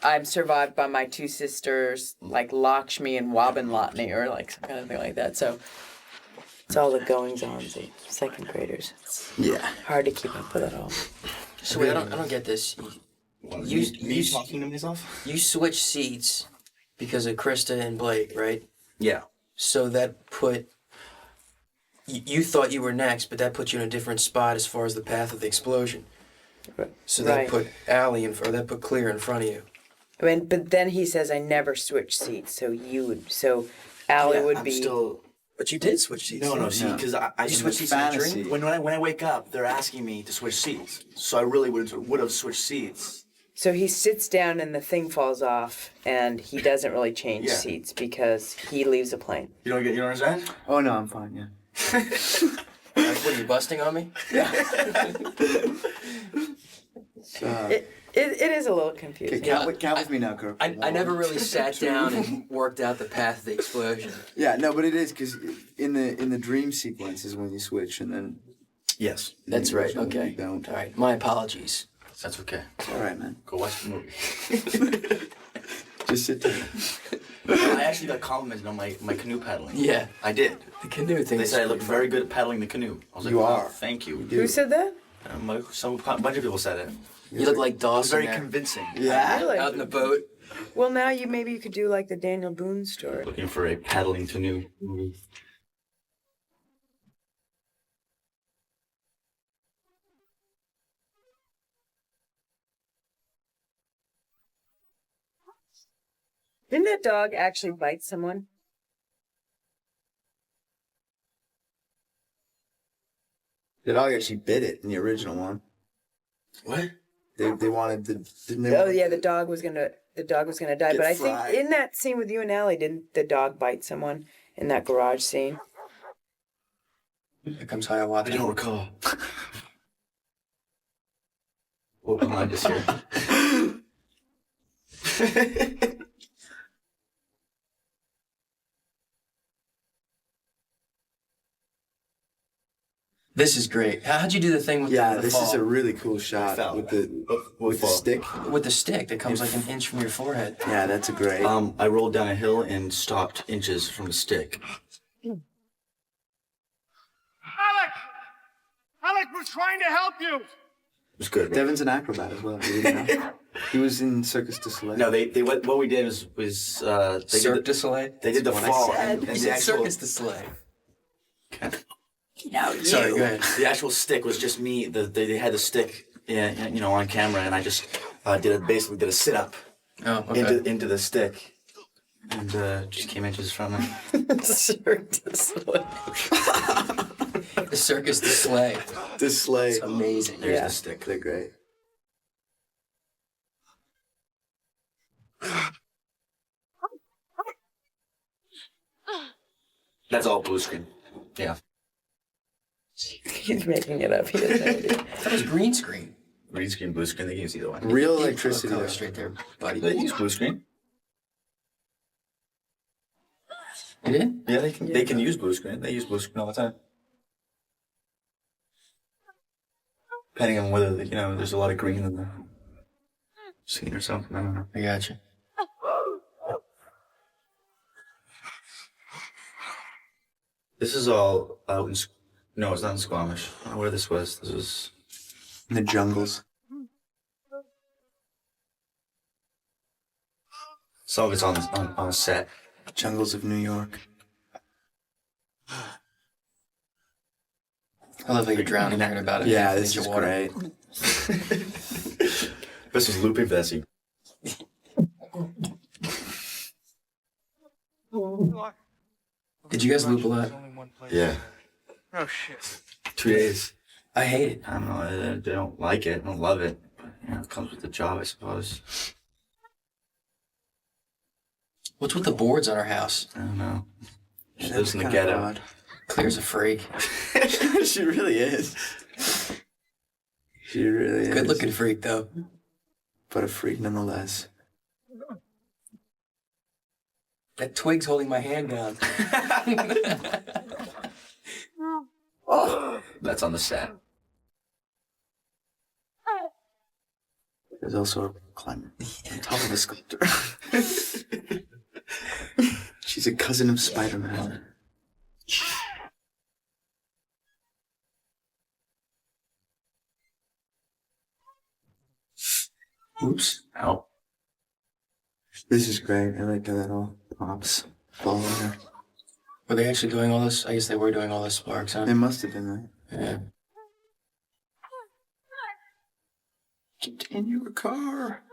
I'm survived by my two sisters, like Lakshmi and Wabanlatni, or some kind of thing like that. So it's all the goings-ons of second graders. It's hard to keep up with it all. So wait, I don't get this. You talking to myself? You switched seats because of Krista and Blake, right? Yeah. So that put... You thought you were next, but that put you in a different spot as far as the path of the explosion. So that Right. put Allie that put Clear in front of you. I mean, but then he says I never switch seats, so Allie would I'm be. still But you did switch seats. No, didn't see, you? because I You in switched the seats in a fantasy. dream? When I wake up, they're asking me to switch seats. So I really would have switched seats. So he sits down and the thing falls off, and he doesn't really change Yeah. seats because he leaves the plane. You don't understand? Oh no, I'm fine. Yeah. What are you busting on me? It is a little confusing. Count with me now, Kirk. I never really sat down and worked out the path of the explosion. Yeah, no, but it is because in the dream sequence is when you switch, and then Yes. That's you right. when Okay. you don't. All right. My apologies. That's okay. It's all right, man. Go watch the movie. Just sit down. I actually got complimented on my canoe paddling. Yeah. I did. The canoe thing. They is said I pretty looked very good at paddling the canoe. I was like, You wow, are. thank you. Who said that? A bunch of people said it. You look like It was Dawson very there, convincing. Yeah. Really? out in the boat. Well, now maybe you could do like the Daniel Boone story. Looking for a paddling canoe movie. Didn't that dog actually bite someone? The dog actually bit it in the original one. What? They wanted the. Didn't they Oh want- yeah, the dog was gonna die. Get But I fried. think in that scene with you and Allie, didn't the dog bite someone in that garage scene? Here comes Hiawatha. I don't recall. What am I just here? This is great. How'd you do the thing with Yeah, the this fall? is a really cool shot Fell. with the stick. With the stick that comes like an inch from your forehead. Yeah, that's a great. I rolled down a hill and stopped inches from the stick. Alec was trying to help you. It was good. Right? Devin's an acrobat as well. You didn't know? He was in Circus du Soleil. No, they what we did was they Cirque did du Soleil? they did the That's what fall I said. and You the said actual Circus du Soleil. Sorry, go ahead. The actual stick was just me. They had the stick, on camera, and I just basically did a sit up into the stick, and just came inches from it. Cirque du Soleil. The Circus du Soleil. The sleigh. It's amazing. There's Yeah. the stick. They're great. That's all blue screen. Yeah. He's making it up. He doesn't know what it is. That was green screen. Green screen, blue screen. They can use either one. Real electricity. Color though. straight there, buddy. They use blue screen. You did? Yeah, they can use blue screen. They use blue screen all the time. Depending on whether there's a lot of green in the scene or something. I don't know. I got you. This is all out in. No, it's not in Squamish. I don't know where this was. This was. In the jungles. Some of it's on a set. Jungles of New York. I love how you're drowning hearing about it. Yeah, You this need is your water. great. This was Lupe Vessi. Did you guys loop a lot? Yeah. Oh shit. 2 days. I hate it. I don't know. I don't like it. I don't love it. But, it comes with the job, I suppose. What's with the boards on our house? I don't know. She Yeah, lives in the that's kinda ghetto. odd. Claire's a freak. She really is. She really is. Good looking freak, though. But a freak nonetheless. That twig's holding my hand down. That's on the set. There's also a climber on top of a sculptor. She's a cousin of Spider-Man. Oops. Ow. This is great. I like how that all pops. Following her. Were they actually doing all this? I guess they were doing all this sparks, huh? It must have been right. Yeah. Get in your car.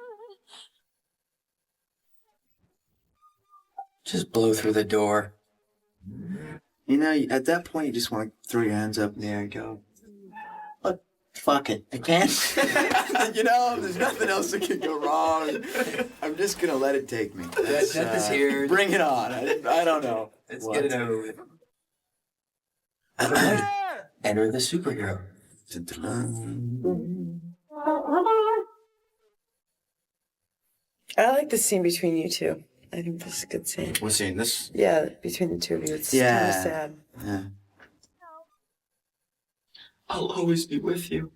Just blow through the door. You know, at that point, you just want to throw your hands up in the air and go, "Look, fuck it, I can't." You know, there's nothing else that can go wrong. I'm just gonna let it take me. Death is here. Bring it on. I don't know. Let's get it over with. Enter the superhero. I like the scene between you two. I think this is a good scene. What scene? This? Yeah, between the two of you. It's kind of sad. Yeah. I'll always be with you.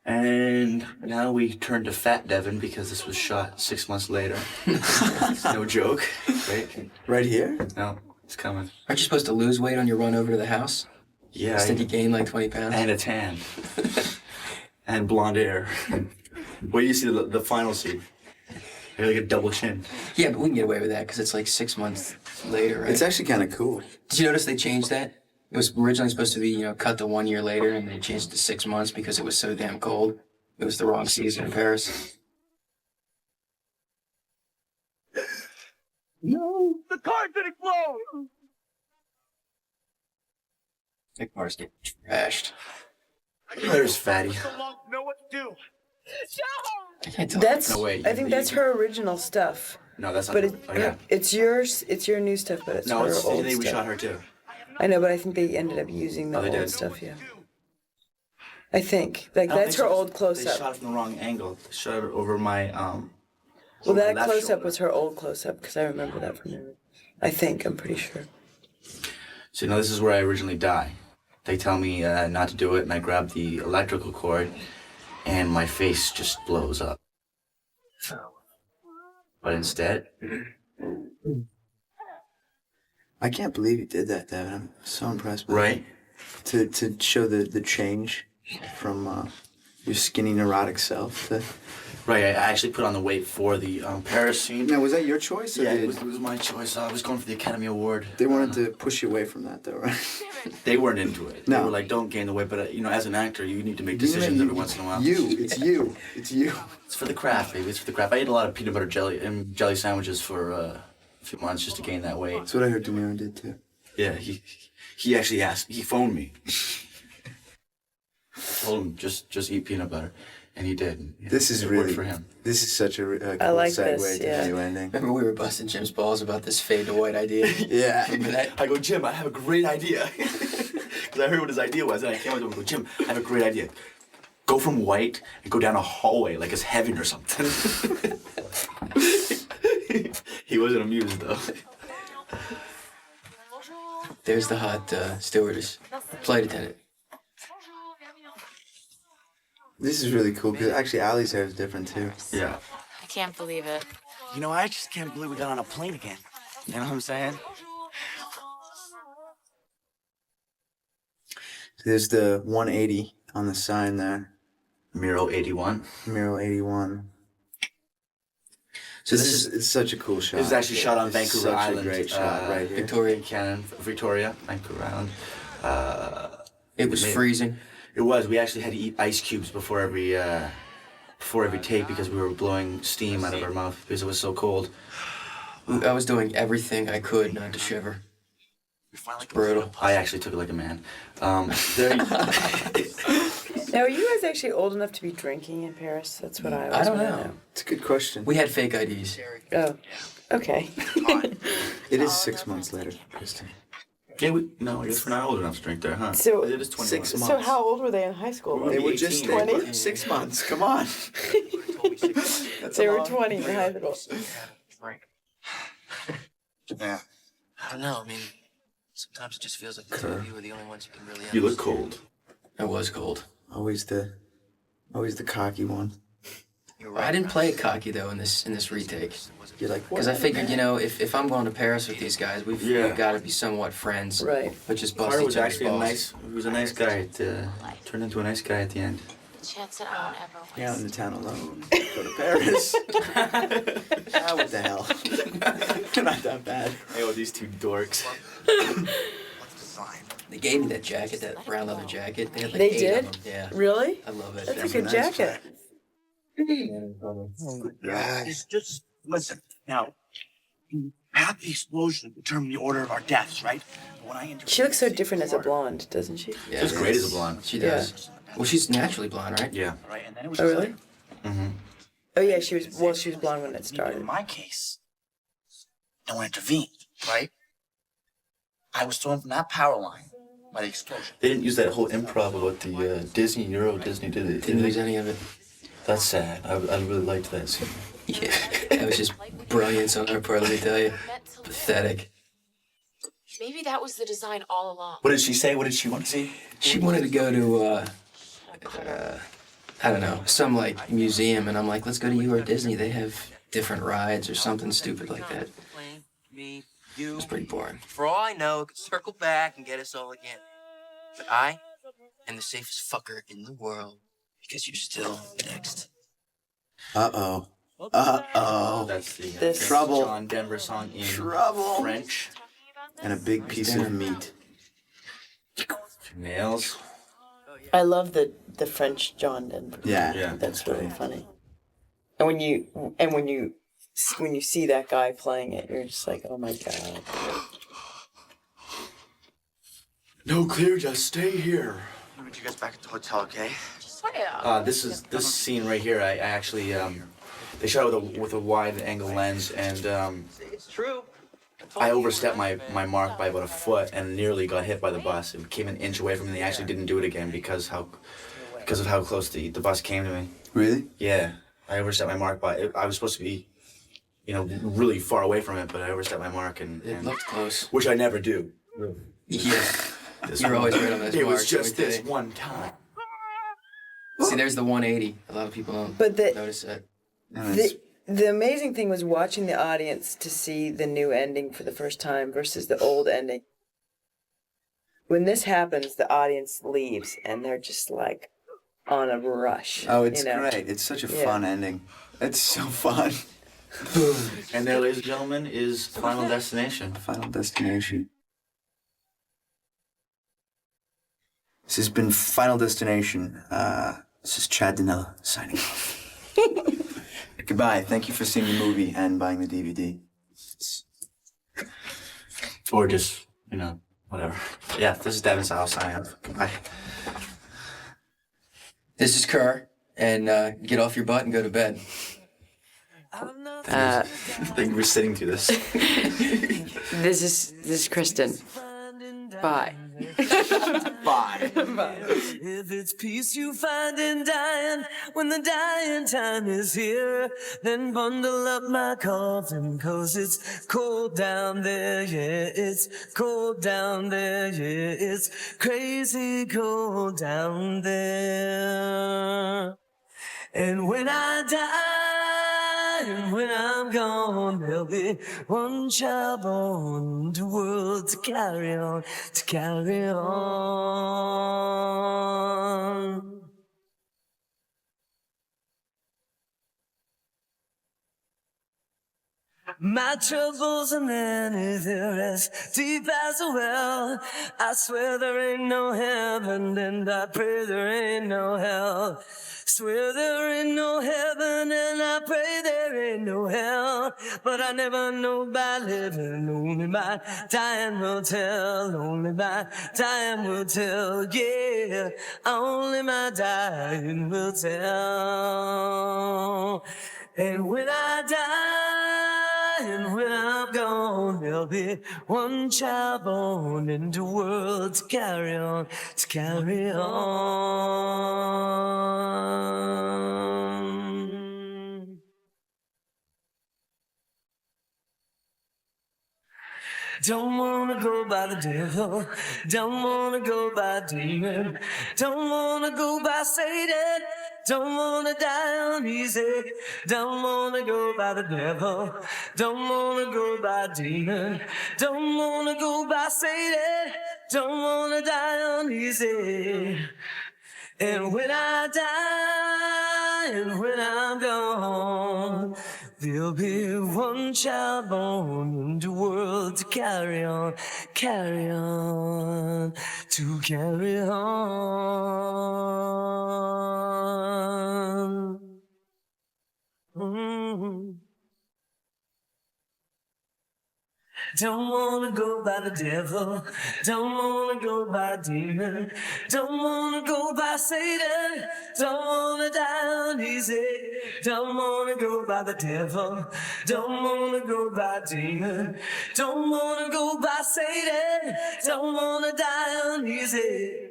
And now we turn to Fat Devin because this was shot 6 months later. No joke, right? Right here? No, it's coming. Aren't you supposed to lose weight on your run over to the house? Yeah. Instead you gain like 20 pounds? And a tan. And blonde hair. Wait till you see the final scene. You like a double chin. Yeah, but we can get away with that because it's like 6 months later, right? It's actually kind of cool. Did you notice they changed that? It was originally supposed to be, cut to 1 year later, and they changed it to 6 months because it was so damn cold. It was the wrong season in Paris. No, the car's gonna explode. Big cars get trashed. There's Fatty. Know what to do. That's. No way. I think that's her original stuff. No, that's not. But yeah. it's yours. It's your new stuff, but it's No, her it's, old they stuff. reshot her too. I know, but I think they ended up using the Oh, they old did? stuff. Yeah. I think I don't that's think her so. old close They up. shot it from the wrong angle. They shot it over my Well, over my that left close up shoulder. was her old close up because I remember that from her. I think I'm pretty sure. So this is where I originally die. They tell me not to do it, and I grab the electrical cord, and my face just blows up. But instead, I can't believe you did that, Devin. I'm so impressed with right? To show the change from your skinny neurotic self. Right, I actually put on the weight for the Paris scene. Now, was that your choice? Or Yeah, did- it was my choice. I was going for the Academy Award. They wanted to push you away from that, though, right? They weren't into it. They No. were like, don't gain the weight, but as an actor, you need to make decisions every once in a while. It's you. It's you. It's for the craft, baby. It's for the craft. I ate a lot of peanut butter jelly and jelly sandwiches for a few months just to gain that weight. That's what I heard De Niro did, too. Yeah, he actually asked. He phoned me. I told him just eat peanut butter, and he did. This is It really worked for him. This is such a cool I like segue this, to yeah. the new ending. Remember we were busting Jim's balls about this fade to white idea? Yeah. Remember that? I go, Jim, I have a great idea. Because I heard what his idea was, and I came up to him and go, Jim, I have a great idea. Go from white and go down a hallway like it's heaven or something. He wasn't amused, though. There's the hot stewardess, flight attendant. This is really cool because actually Ali's hair is different too. Yeah. I can't believe it. I just can't believe we got on a plane again. You know what I'm saying? There's the 180 on the sign there. Miro 81. Miro 81. So this is it's such a cool shot. This is actually shot on It's Vancouver such Island. a great shot right here. Victoria, Vancouver Island. It was freezing. It was. We actually had to eat ice cubes before every take because we were blowing steam out of our mouth because it was so cold. I was doing everything I could not to shiver. It's brutal. I actually took it like a man. Now, are you guys actually old enough to be drinking in Paris? That's what I always I don't wanna know. It's a good question. We had fake IDs. Oh, okay. It is 6 months later, Kristen. Yeah, I guess we're not old enough to drink there, huh? So- it is 21. 6 months. So how old were they in high school? They were just 20? 6 months. Come on. They were 20 in high school. Yeah. I don't know. I mean, sometimes it just feels like the two of you are the only ones who can really. You look cold. I was cold. Always the cocky one. I didn't play it cocky though in this retake. You're like, because I figured, if I'm going to Paris with these guys, we've got to be somewhat friends. Right. But just bust Carter each was other's actually balls. he was a nice guy. Turned into a nice guy at the end. Chance that I won't ever win. You're out in the town alone. Go to Paris. What the hell? Not that bad. Hey, with these two dorks. What's the sign? They gave me that jacket, that brown leather jacket. They had like They 8 did? of them. Yeah. Really? I love it. That's a good jacket. Just listen. Now, the path of the explosion determine the order of our deaths, right? When I enter She looks so different as a blonde, doesn't she? Yeah, She's great as a blonde. She does. Well, she's naturally blonde, right? Yeah. right, and then it was Oh, just really? like, Mm-hmm. Oh, yeah, she was blonde when it in started. my case, no one intervened, right? I was thrown from that power line by the explosion. They didn't use that whole improv about the Disney, Euro Disney, did they? Didn't use any of it. That's sad. I really liked that scene. Yeah, that was just brilliance on her part, let me tell you. Pathetic. Maybe that was the design all along. What did she say? What did she want to see? She wanted to go to, I don't know, some like museum, and I'm like, let's go to Euro Disney. They have different rides or something stupid like that. Me, It you. was pretty boring. For all I know, it could circle back and get us all again. But I am the safest fucker in the world because you're still next. Uh-oh. Uh-oh. That's the This- Trouble. John Denver song in Trouble. French. And a big piece of meat. Nails. I love the French John Denver. Yeah. Yeah. That's really funny. And when you see that guy playing it, you're just like, oh my god. No, clear, just stay here. I'll meet you guys back at the hotel, okay? This scene right here. I actually they shot it with a wide angle lens, and It's true. I overstepped my mark by about a foot and nearly got hit by the bus. It came an inch away from me. And they actually didn't do it again because of how close the bus came to me. Really? Yeah, I overstepped my mark I was supposed to be, really far away from it, but I overstepped my mark and It looked close. which I never do. Yeah. This You're one always time. right on those It was marks, just let me this tell you. one time. See, there's the 180. A lot of people don't But notice that. the amazing thing was watching the audience to see the new ending for the first time versus the old ending. When this happens, the audience leaves and they're just like on a rush. Oh, it's you know? great. It's such a Yeah. fun ending. It's so fun. And there, ladies and gentlemen, is Final Destination. Final Destination. This has been Final Destination. This is Chad Danella signing off. Goodbye. Thank you for seeing the movie and buying the DVD. Or just, whatever. Yeah, this is Devin Sal signing off. Goodbye. This is Kerr, and get off your butt and go to bed. Thank you for sitting through this. This is Kristen. Bye. Bye. If it's peace you find in dying, when the dying time is here, then bundle up my coffin, 'cause it's cold down there, yeah, it's cold down there, yeah, it's crazy cold down there. And when I die, and when I'm gone, there'll be one child born, the world to carry on, to carry on. My troubles are many, they're as deep as a well. I swear there ain't no heaven, and I pray there ain't no hell. Swear there ain't no heaven, and I pray there ain't no hell. But I never know by living, only my dying will tell. Only my dying will tell, yeah. Only my dying will tell. And when I die, and when I'm gone, there'll be one child born in the world to carry on, to carry on. Don't wanna go by the devil, don't wanna go by demon, don't wanna go by Satan, don't wanna die on easy, don't wanna go by the devil, don't wanna go by demon, don't wanna go by Satan, don't wanna die on easy. And when I die, and when I'm gone, there'll be one child born in the world to carry on, to carry on. Mm-hmm. Don't wanna go by the devil, don't wanna go by demon, don't wanna go by Satan, don't wanna die uneasy, don't wanna go by the devil, don't wanna go by demon, don't wanna go by Satan, don't wanna die uneasy.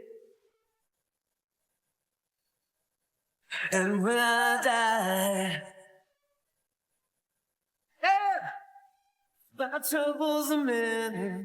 And when I die, my troubles are many,